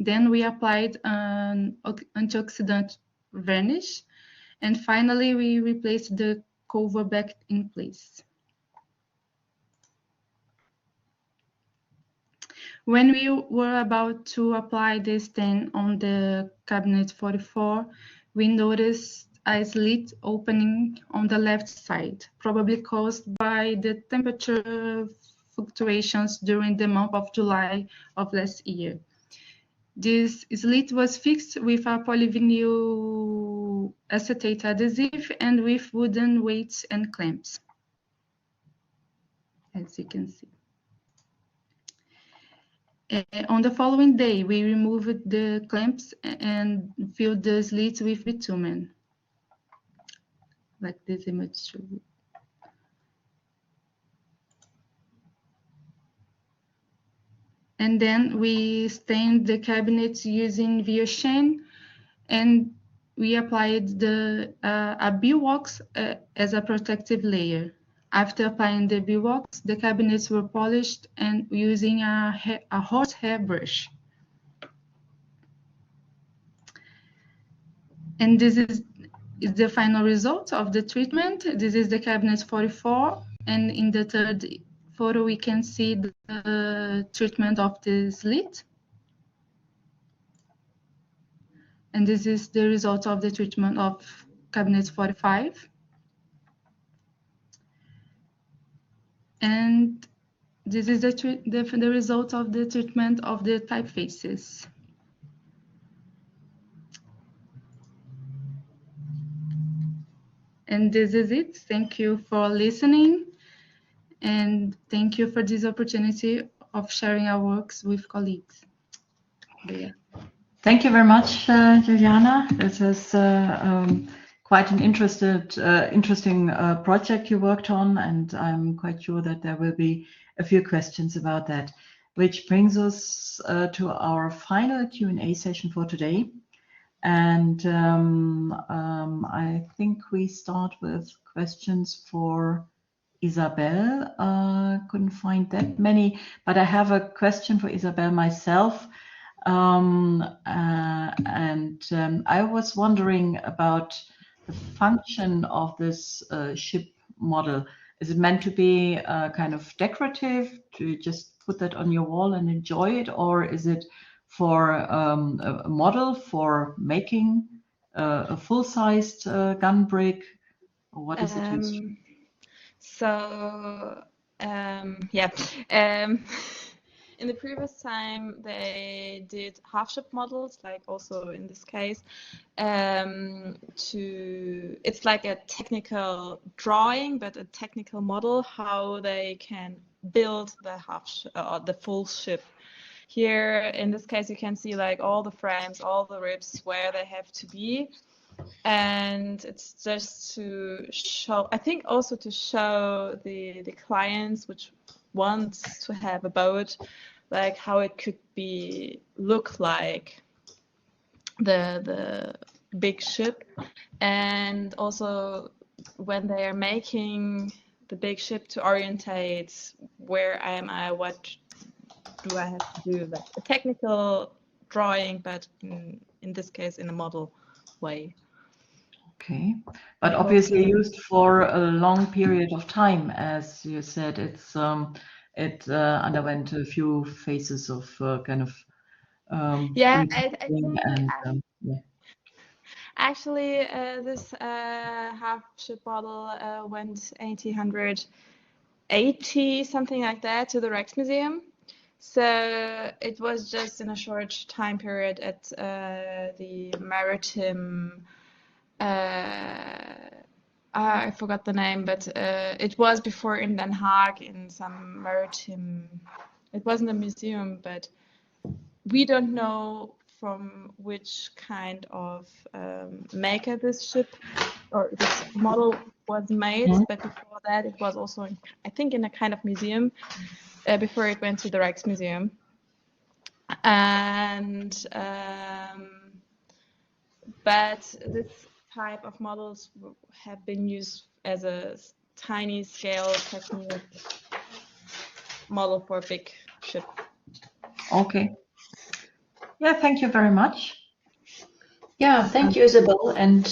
I: Then we applied an antioxidant varnish, and finally we replaced the cover back in place. When we were about to apply the stain on the cabinet 44, we noticed a slit opening on the left side, probably caused by the temperature fluctuations during the month of July of last year. This slit was fixed with a polyvinyl acetate adhesive and with wooden weights and clamps, as you can see. On the following day, we removed the clamps and filled the slits with bitumen, like this image shows. And then we stained the cabinets using Viocene, and we applied a beeswax as a protective layer. After applying the beeswax, the cabinets were polished and using a horsehair brush. And this is the final result of the treatment. This is the cabinet 44, and in the third photo we can see the treatment of the slit. And this is the result of the treatment of cabinet 45. And this is the result of the treatment of the typefaces. And this is it. Thank you for listening. And thank you for this opportunity of sharing our works with colleagues. Yeah.
A: Thank you very much, Juliana. This is quite an interesting project you worked on, and I'm quite sure that there will be a few questions about that, which brings us to our final Q&A session for today. And I think we start with questions for Isabel. Couldn't find that many, but I have a question for Isabel myself. I was wondering about the function of this ship model. Is it meant to be kind of decorative, to just put that on your wall and enjoy it, or is it for a model for making a full-sized gun brig? Or what is it used for?
G: In the previous time, they did half-ship models, like also in this case. It's like a technical drawing, but a technical model how they can build the the full ship. Here, in this case, you can see like all the frames, all the ribs, where they have to be. And it's just to show, I think also to show the clients which wants to have a boat, like how it could look like the big ship. And also when they are making the big ship, to orientate where am I, what do I have to do, like a technical drawing, but in this case in a model way.
A: Okay, but obviously used for a long period of time, as you said. It underwent a few phases of kind of
G: I think
A: and
G: actually this half-ship model went 1880, something like that, to the Rijksmuseum. So it was just in a short time period at the maritime, I forgot the name, but it was before in Den Haag in some maritime, it wasn't a museum, but we don't know from which kind of maker this ship or this model was made, but before that it was also, I think, in a kind of museum before it went to the Rijksmuseum. And but this type of models have been used as a tiny scale technique model for a big ship.
A: Okay. Yeah, thank you very much.
C: Yeah, thank you, Isabel. And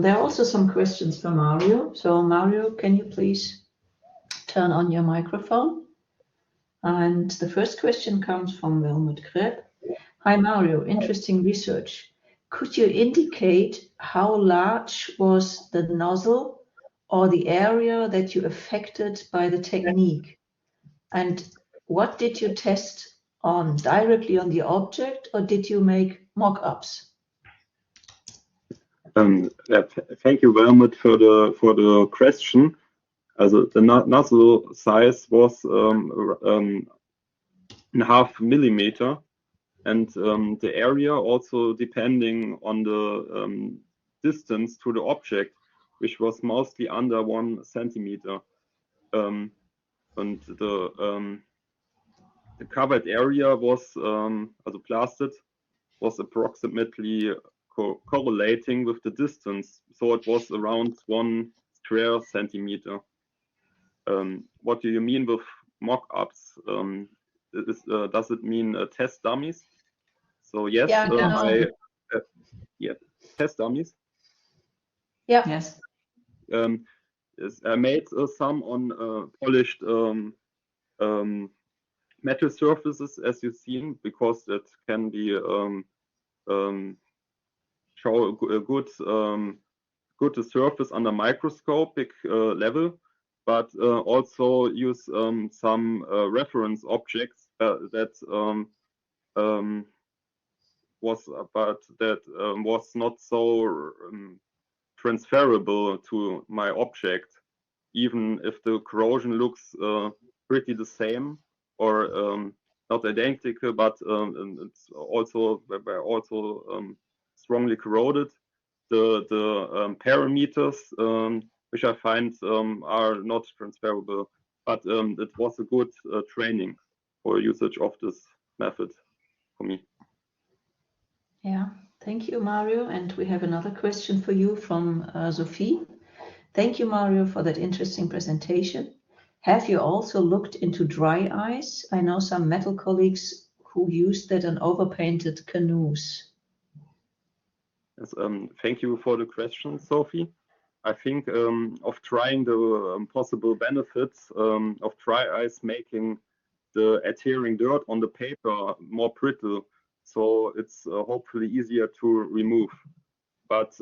C: there are also some questions for Mario. So Mario, can you please turn on your microphone? And the first question comes from Wilmut Kreb. Hi, Mario, interesting research. Could you indicate how large was the nozzle or the area that you affected by the technique? And what did you test on, directly on the object, or did you make mock-ups?
H: Thank you very much for the question. Also the nozzle size was 0.5 millimeter, and the area also depending on the distance to the object, which was mostly under 1 centimeter. And the covered area was, also plastered, was approximately correlating with the distance. So it was around 1 square centimeter. What do you mean with mock-ups? Does it mean test dummies? So yes,
C: Yeah, no.
H: yeah, test dummies.
C: Yeah.
A: Yes.
H: I made some on polished metal surfaces, as you've seen, because it can be show a good surface under microscopic level, but also use some reference objects that was not so transferable to my object, even if the corrosion looks pretty the same or not identical, but it's also strongly corroded. The parameters which I find are not transferable, but it was a good training for usage of this method for me.
C: Yeah, thank you, Mario. And we have another question for you from Sophie. Thank you, Mario, for that interesting presentation. Have you also looked into dry ice? I know some metal colleagues who used that on overpainted canoes.
H: Yes, thank you for the question, Sophie. I think of trying the possible benefits of dry ice making the adhering dirt on the paper more brittle, so it's hopefully easier to remove. But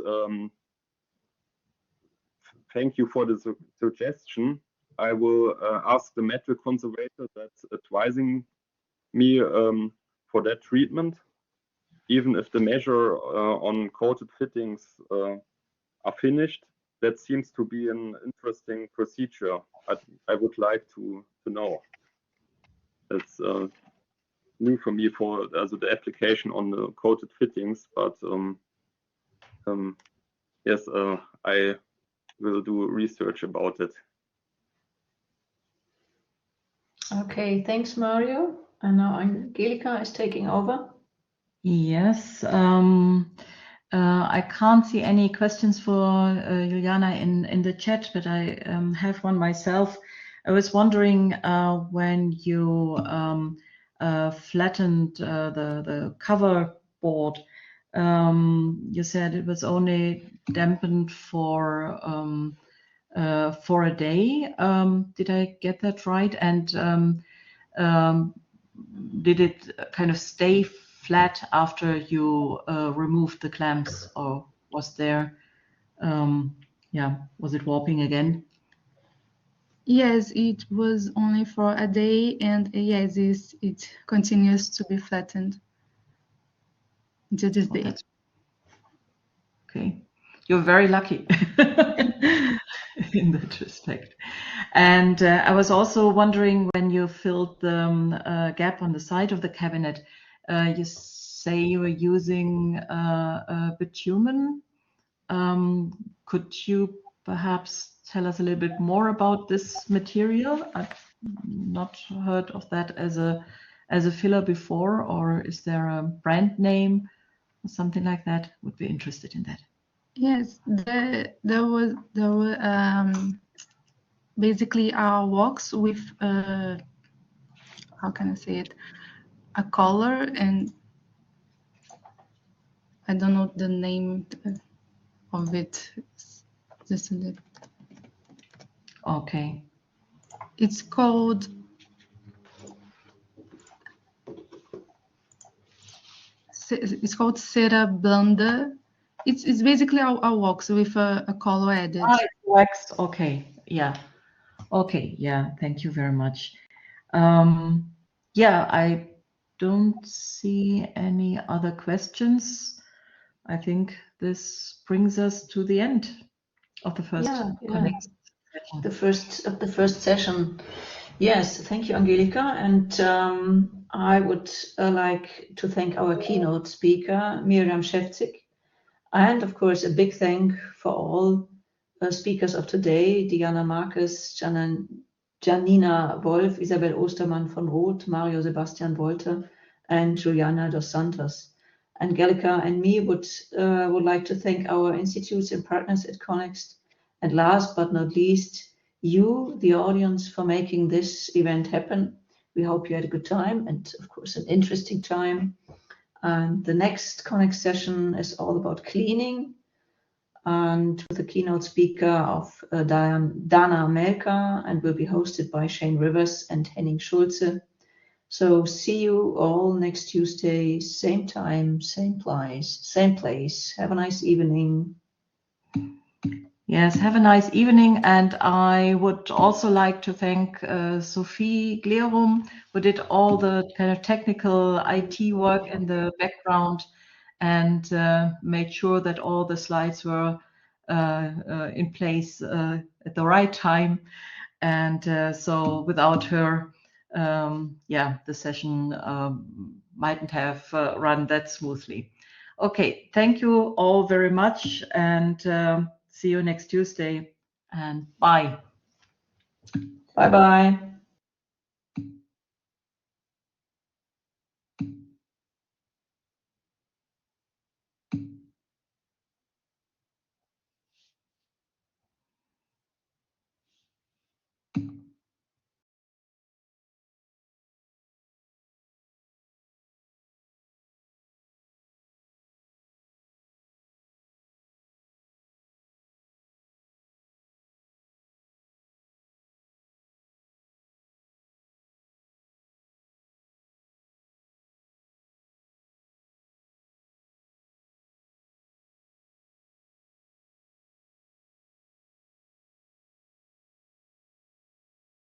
H: thank you for the suggestion. I will ask the metal conservator that's advising me for that treatment, even if the measure on coated fittings are finished. That seems to be an interesting procedure. I would like to know. It's new for me for the application on the coated fittings, but yes, I will do research about it.
C: Okay, thanks, Mario. And now Angelika is taking over.
A: Yes. I can't see any questions for Juliana in the chat, but I have one myself. I was wondering when you flattened the cover board, you said it was only dampened for a day. Did I get that right? And did it kind of stay flat after you removed the clamps, or was there, was it warping again?
I: Yes, it was only for a day, and yes, it continues to be flattened until this day.
A: Okay, you're very lucky in that respect. And I was also wondering, when you filled the gap on the side of the cabinet, you say you were using bitumen. Could you perhaps tell us a little bit more about this material? I've not heard of that as a filler before, or is there a brand name or something like that? Would be interested in that.
I: Yes, there were basically our walks with how can I say it, a collar, and I don't know the name of it. Just a little.
A: Okay.
I: It's called cera blanda. It's basically our wax with a color added.
A: Ah, it's wax. Okay. Yeah. Okay. Yeah. Thank you very much. Yeah, I don't see any other questions. I think this brings us to the end of the first ConNext session.
C: The first session. Yes, thank you, Angelika. And I would like to thank our keynote speaker, Miriam Schefzyk. And of course, a big thank for all speakers of today, Diana Marques, Gianina Wolf, Isabel Ostermann von Roth, Sebastian Wolter, and Juliana dos Santos. Angelica and me would like to thank our institutes and partners at ConNext. And last but not least, you, the audience, for making this event happen. We hope you had a good time and, of course, an interesting time. And the next ConNext session is all about cleaning, and with a keynote speaker of Dana Melka, and will be hosted by Shane Rivers and Henning Schulze. So see you all next Tuesday, same time, same place. Have a nice evening.
A: Yes, have a nice evening. And I would also like to thank Sophie Glerum, who did all the kind of technical IT work in the background and made sure that all the slides were in place at the right time. And so without her, the session mightn't have run that smoothly. Okay, thank you all very much, and see you next Tuesday, and bye.
C: Bye-bye.